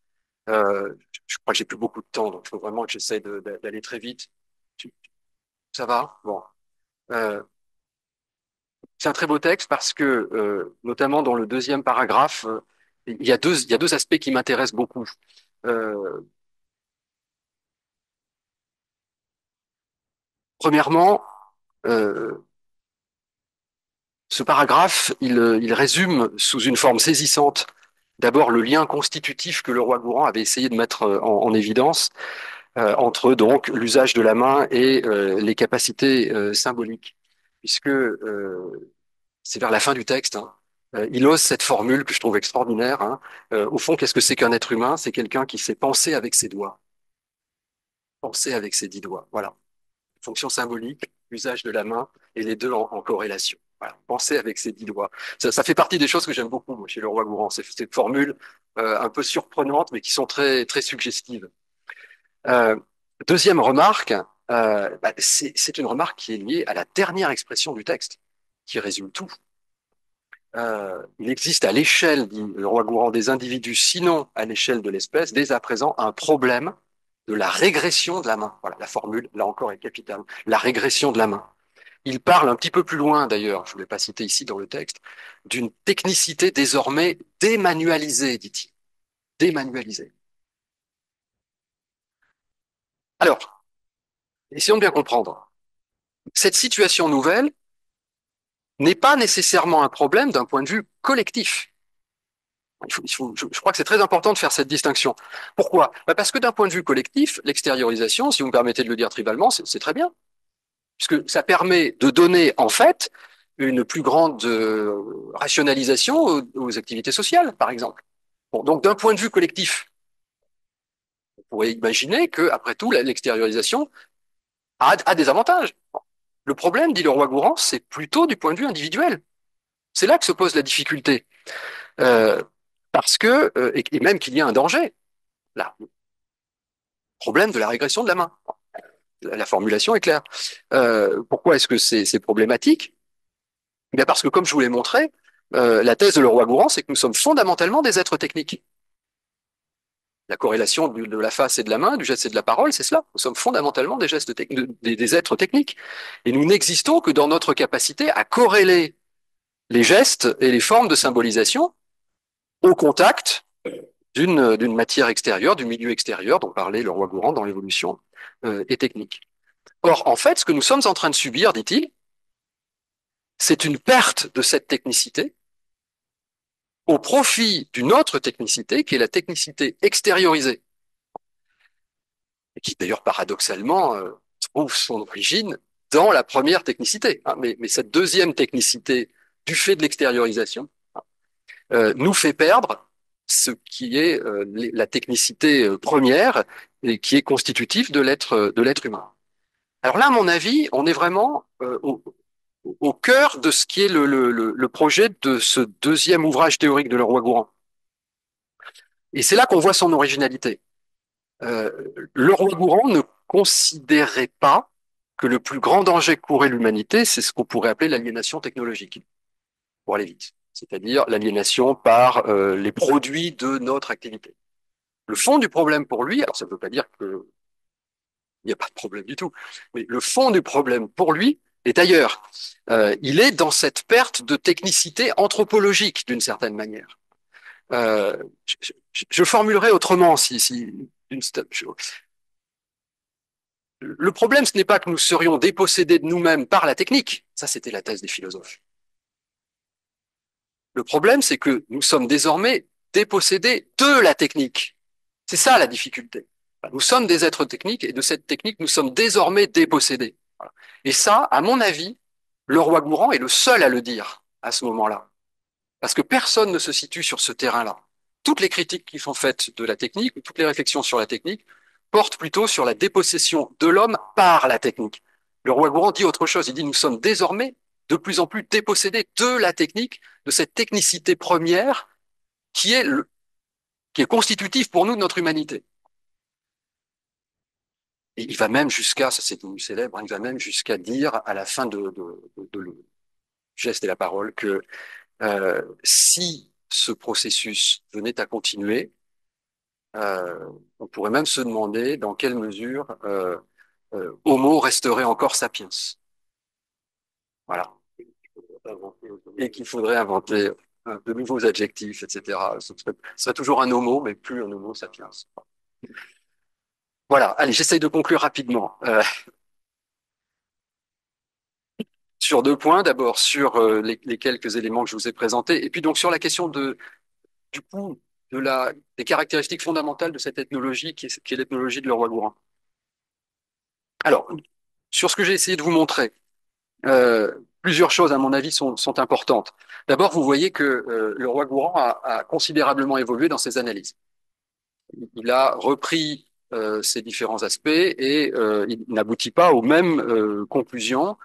Je crois que j'ai plus beaucoup de temps, donc il faut vraiment que j'essaie d'aller très vite. Ça va? Bon. Euh, c'est un très beau texte parce que, notamment dans le deuxième paragraphe, il y a deux aspects qui m'intéressent beaucoup. Euh, Premièrement, euh, ce paragraphe, il résume sous une forme saisissante d'abord le lien constitutif que le roi Gourand avait essayé de mettre en évidence entre donc l'usage de la main et les capacités symboliques, puisque c'est vers la fin du texte. Hein, il ose cette formule que je trouve extraordinaire. Hein, au fond, qu'est-ce que c'est qu'un être humain? C'est quelqu'un qui sait penser avec ses doigts, penser avec ses 10 doigts. Voilà. Fonction symbolique, usage de la main et les deux en corrélation. Voilà. Penser avec ses 10 doigts. Ça fait partie des choses que j'aime beaucoup moi, chez le roi Gourand. C'est ces formules un peu surprenantes, mais qui sont très très suggestives. Euh, Deuxième remarque, c'est une remarque qui est liée à la dernière expression du texte, qui résume tout. Il existe à l'échelle, dit le roi Gourand, des individus, sinon à l'échelle de l'espèce, dès à présent un problème de la régression de la main. Voilà, la formule, là encore, est capitale. La régression de la main. Il parle un petit peu plus loin, d'ailleurs, je ne l'ai pas cité ici dans le texte, d'une technicité désormais démanualisée, dit-il. Démanualisée. Alors, essayons de bien comprendre. Cette situation nouvelle n'est pas nécessairement un problème d'un point de vue collectif. Je crois que c'est très important de faire cette distinction. Pourquoi? Parce que d'un point de vue collectif, l'extériorisation, si vous me permettez de le dire trivialement, c'est très bien, puisque ça permet de donner en fait une plus grande rationalisation aux activités sociales, par exemple. Bon, donc d'un point de vue collectif, on pourrait imaginer que, après tout, l'extériorisation a des avantages. Le problème, dit le roi Gourand, c'est plutôt du point de vue individuel. C'est là que se pose la difficulté. Euh, parce que, et même qu'il y a un danger, là, le problème de la régression de la main. La formulation est claire. Pourquoi est-ce que c'est problématique? Eh bien parce que, comme je vous l'ai montré, la thèse de Leroy-Gourand, c'est que nous sommes fondamentalement des êtres techniques. La corrélation de la face et de la main, du geste et de la parole, c'est cela. Nous sommes fondamentalement des gestes des êtres techniques. Et nous n'existons que dans notre capacité à corréler les gestes et les formes de symbolisation au contact d'une matière extérieure, du milieu extérieur dont parlait Leroy-Gourand dans l'évolution et technique. Or, en fait, ce que nous sommes en train de subir, dit-il, c'est une perte de cette technicité au profit d'une autre technicité qui est la technicité extériorisée, et qui d'ailleurs paradoxalement trouve son origine dans la première technicité. Hein, mais cette deuxième technicité, du fait de l'extériorisation, nous fait perdre ce qui est la technicité première et qui est constitutive de l'être humain. Alors là, à mon avis, on est vraiment au cœur de ce qui est le projet de ce deuxième ouvrage théorique de Leroy-Gourand. Et c'est là qu'on voit son originalité. Euh, Leroy-Gourand ne considérait pas que le plus grand danger que courait l'humanité, c'est ce qu'on pourrait appeler l'aliénation technologique, pour aller vite, c'est-à-dire l'aliénation par les produits de notre activité. Le fond du problème pour lui, alors ça ne veut pas dire qu'il n'y a pas de problème du tout, mais le fond du problème pour lui est ailleurs. Il est dans cette perte de technicité anthropologique, d'une certaine manière. Euh, je formulerai autrement le problème, ce n'est pas que nous serions dépossédés de nous-mêmes par la technique. Ça, c'était la thèse des philosophes. Le problème, c'est que nous sommes désormais dépossédés de la technique. C'est ça la difficulté. Nous sommes des êtres techniques et de cette technique, nous sommes désormais dépossédés. Voilà. Et ça, à mon avis, le roi Gourand est le seul à le dire à ce moment-là. Parce que personne ne se situe sur ce terrain-là. Toutes les critiques qui sont faites de la technique, toutes les réflexions sur la technique, portent plutôt sur la dépossession de l'homme par la technique. Le roi Gourand dit autre chose. Il dit nous sommes désormais de plus en plus dépossédés de la technique, de cette technicité première qui est constitutive pour nous de notre humanité. Et il va même jusqu'à, ça c'est devenu célèbre, hein, il va même jusqu'à dire à la fin de le geste et la parole que si ce processus venait à continuer, on pourrait même se demander dans quelle mesure Homo resterait encore sapiens. Voilà. Et qu'il faudrait inventer de nouveaux adjectifs, etc. Ce serait toujours un Homo, mais plus un Homo sapiens. Voilà. Allez, j'essaye de conclure rapidement. Sur deux points. D'abord, sur les quelques éléments que je vous ai présentés, et puis donc sur la question du coup, des caractéristiques fondamentales de cette ethnologie qui est l'ethnologie de Leroy-Gourand. Alors, sur ce que j'ai essayé de vous montrer, plusieurs choses, à mon avis, sont importantes. D'abord, vous voyez que Leroy-Gourand a considérablement évolué dans ses analyses. Il a repris ces différents aspects et il n'aboutit pas aux mêmes conclusions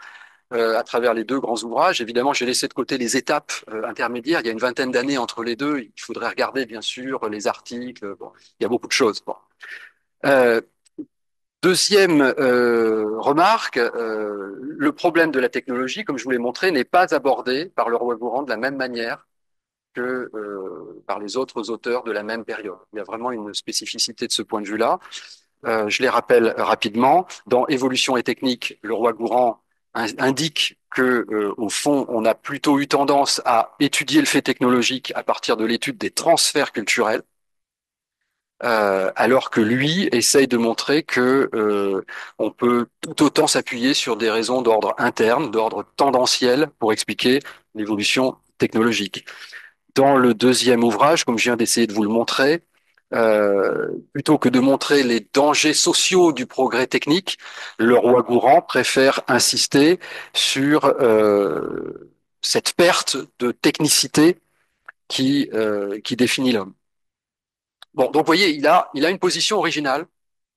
à travers les deux grands ouvrages. Évidemment, j'ai laissé de côté les étapes intermédiaires. Il y a une vingtaine d'années entre les deux. Il faudrait regarder, bien sûr, les articles. Bon, il y a beaucoup de choses. Bon. Euh, Deuxième remarque, le problème de la technologie, comme je vous l'ai montré, n'est pas abordé par le roi Gourand de la même manière que par les autres auteurs de la même période. Il y a vraiment une spécificité de ce point de vue-là. Je les rappelle rapidement. Dans Évolution et technique, le roi Gourand indique que, au fond, on a plutôt eu tendance à étudier le fait technologique à partir de l'étude des transferts culturels, alors que lui essaye de montrer que on peut tout autant s'appuyer sur des raisons d'ordre interne, d'ordre tendanciel, pour expliquer l'évolution technologique. Dans le deuxième ouvrage, comme je viens d'essayer de vous le montrer, plutôt que de montrer les dangers sociaux du progrès technique, le roi Gourand préfère insister sur cette perte de technicité qui définit l'homme. Bon, donc vous voyez, il a une position originale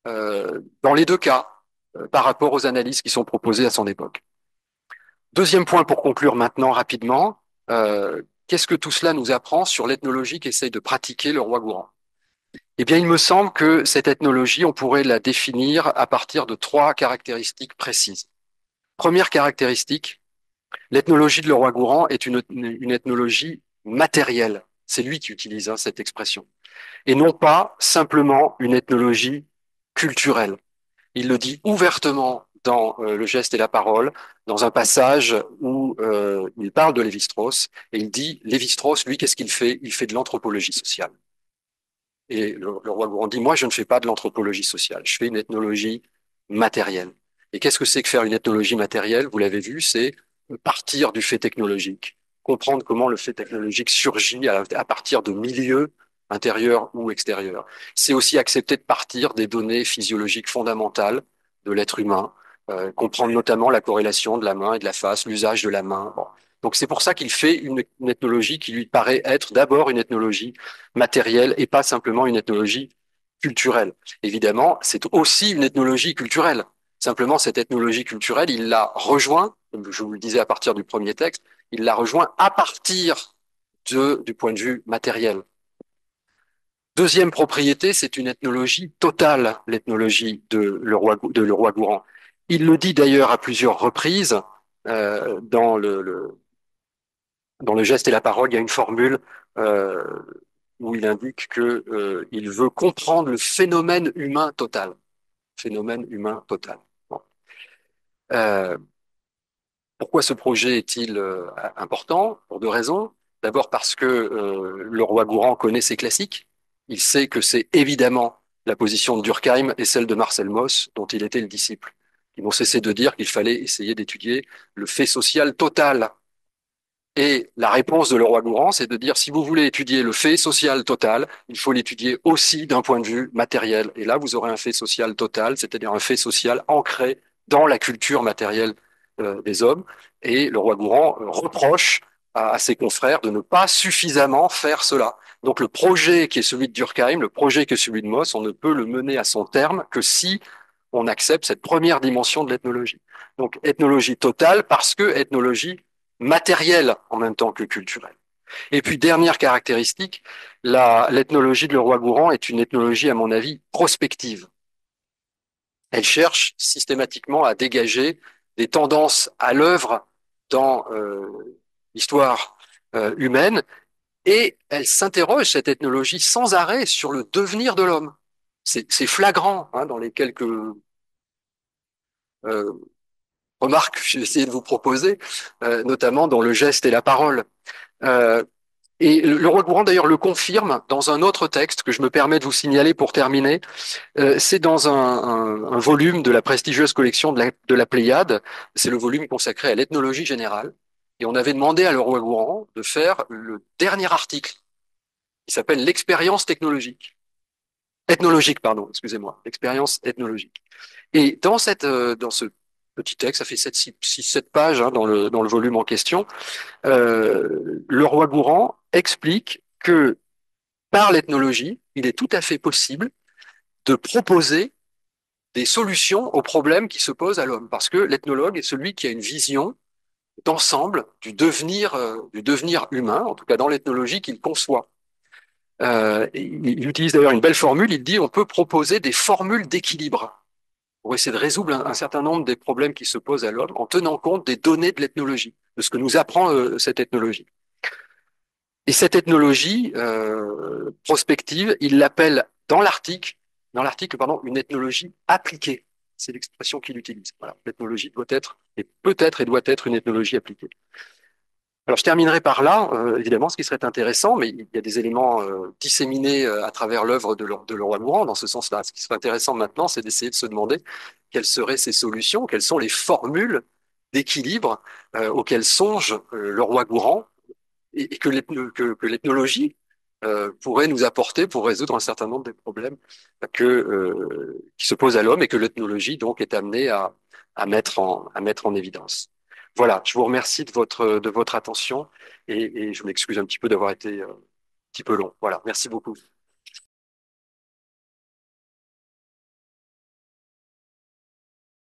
dans les deux cas par rapport aux analyses qui sont proposées à son époque. Deuxième point pour conclure maintenant rapidement, qu'est-ce que tout cela nous apprend sur l'ethnologie qu'essaye de pratiquer le roi Gourand? Eh bien, il me semble que cette ethnologie, on pourrait la définir à partir de trois caractéristiques précises. Première caractéristique, l'ethnologie de Leroy Gourand est une ethnologie matérielle. C'est lui qui utilise cette expression. Et non pas simplement une ethnologie culturelle. Il le dit ouvertement dans Le geste et la parole, dans un passage où il parle de Lévi-Strauss, et il dit, Lévi-Strauss, lui, qu'est-ce qu'il fait? Il fait de l'anthropologie sociale. Et le roi Gourand dit, moi, je ne fais pas de l'anthropologie sociale, je fais une ethnologie matérielle. Et qu'est-ce que c'est que faire une ethnologie matérielle? Vous l'avez vu, c'est partir du fait technologique, comprendre comment le fait technologique surgit à partir de milieux intérieurs ou extérieurs. C'est aussi accepter de partir des données physiologiques fondamentales de l'être humain, comprendre notamment la corrélation de la main et de la face, l'usage de la main. Bon. Donc c'est pour ça qu'il fait une ethnologie qui lui paraît être d'abord une ethnologie matérielle et pas simplement une ethnologie culturelle. Évidemment, c'est aussi une ethnologie culturelle. Simplement, cette ethnologie culturelle, il l'a rejoint, comme je vous le disais à partir du premier texte, il l'a rejoint à partir du point de vue matériel. Deuxième propriété, c'est une ethnologie totale, l'ethnologie de Leroy Gourand. Il le dit d'ailleurs à plusieurs reprises dans le geste et la parole, il y a une formule euh, où il indique que il veut comprendre le phénomène humain total. Phénomène humain total. Bon. Euh, Pourquoi ce projet est-il important? Pour deux raisons. D'abord parce que le roi Gourand connaît ses classiques. Il sait que c'est évidemment la position de Durkheim et celle de Marcel Mauss, dont il était le disciple. Ils n'ont cessé de dire qu'il fallait essayer d'étudier le fait social total. Et la réponse de Leroy Gourand, c'est de dire, si vous voulez étudier le fait social total, il faut l'étudier aussi d'un point de vue matériel. Et là, vous aurez un fait social total, c'est-à-dire un fait social ancré dans la culture matérielle des hommes. Et Leroy Gourand reproche à ses confrères de ne pas suffisamment faire cela. Donc le projet qui est celui de Durkheim, le projet qui est celui de Mauss, on ne peut le mener à son terme que si on accepte cette première dimension de l'ethnologie. Donc ethnologie totale parce que ethnologie matérielle en même temps que culturelle. Et puis, dernière caractéristique, l'ethnologie de Leroy Gourand est une ethnologie, à mon avis, prospective. Elle cherche systématiquement à dégager des tendances à l'œuvre dans l'histoire humaine et elle s'interroge, cette ethnologie, sans arrêt sur le devenir de l'homme. C'est flagrant dans les quelques euh, remarques que j'ai essayé de vous proposer, notamment dans le geste et la parole. Euh, Et le roi Gourand, d'ailleurs, le confirme dans un autre texte que je me permets de vous signaler pour terminer. C'est dans un volume de la prestigieuse collection de la Pléiade. C'est le volume consacré à l'ethnologie générale. Et on avait demandé à le roi Gourand de faire le dernier article qui s'appelle l'expérience technologique. Ethnologique, pardon, excusez-moi. L'expérience ethnologique. Et dans ce petit texte, ça fait 7 pages dans le volume en question, le roi Gourand explique que par l'ethnologie, il est tout à fait possible de proposer des solutions aux problèmes qui se posent à l'homme, parce que l'ethnologue est celui qui a une vision d'ensemble du devenir humain, en tout cas dans l'ethnologie qu'il conçoit. Il utilise d'ailleurs une belle formule, il dit on peut proposer des formules d'équilibre pour essayer de résoudre un certain nombre des problèmes qui se posent à l'homme en tenant compte des données de l'ethnologie, de ce que nous apprend cette ethnologie. Et cette ethnologie prospective, il l'appelle dans l'article, pardon, une ethnologie appliquée. C'est l'expression qu'il utilise. Voilà, l'ethnologie doit être et peut-être et doit être une ethnologie appliquée. Alors, je terminerai par là. Évidemment, ce qui serait intéressant, mais il y a des éléments disséminés à travers l'œuvre de Leroy-Mourant dans ce sens-là. Ce qui serait intéressant maintenant, c'est d'essayer de se demander quelles seraient ces solutions, quelles sont les formules d'équilibre auxquelles songe Leroy-Mourant et que l'ethnologie pourrait nous apporter pour résoudre un certain nombre des problèmes qui se posent à l'homme et que l'ethnologie donc est amenée à mettre en évidence. Voilà, je vous remercie de votre attention et je m'excuse un petit peu d'avoir été un petit peu long. Voilà, merci beaucoup.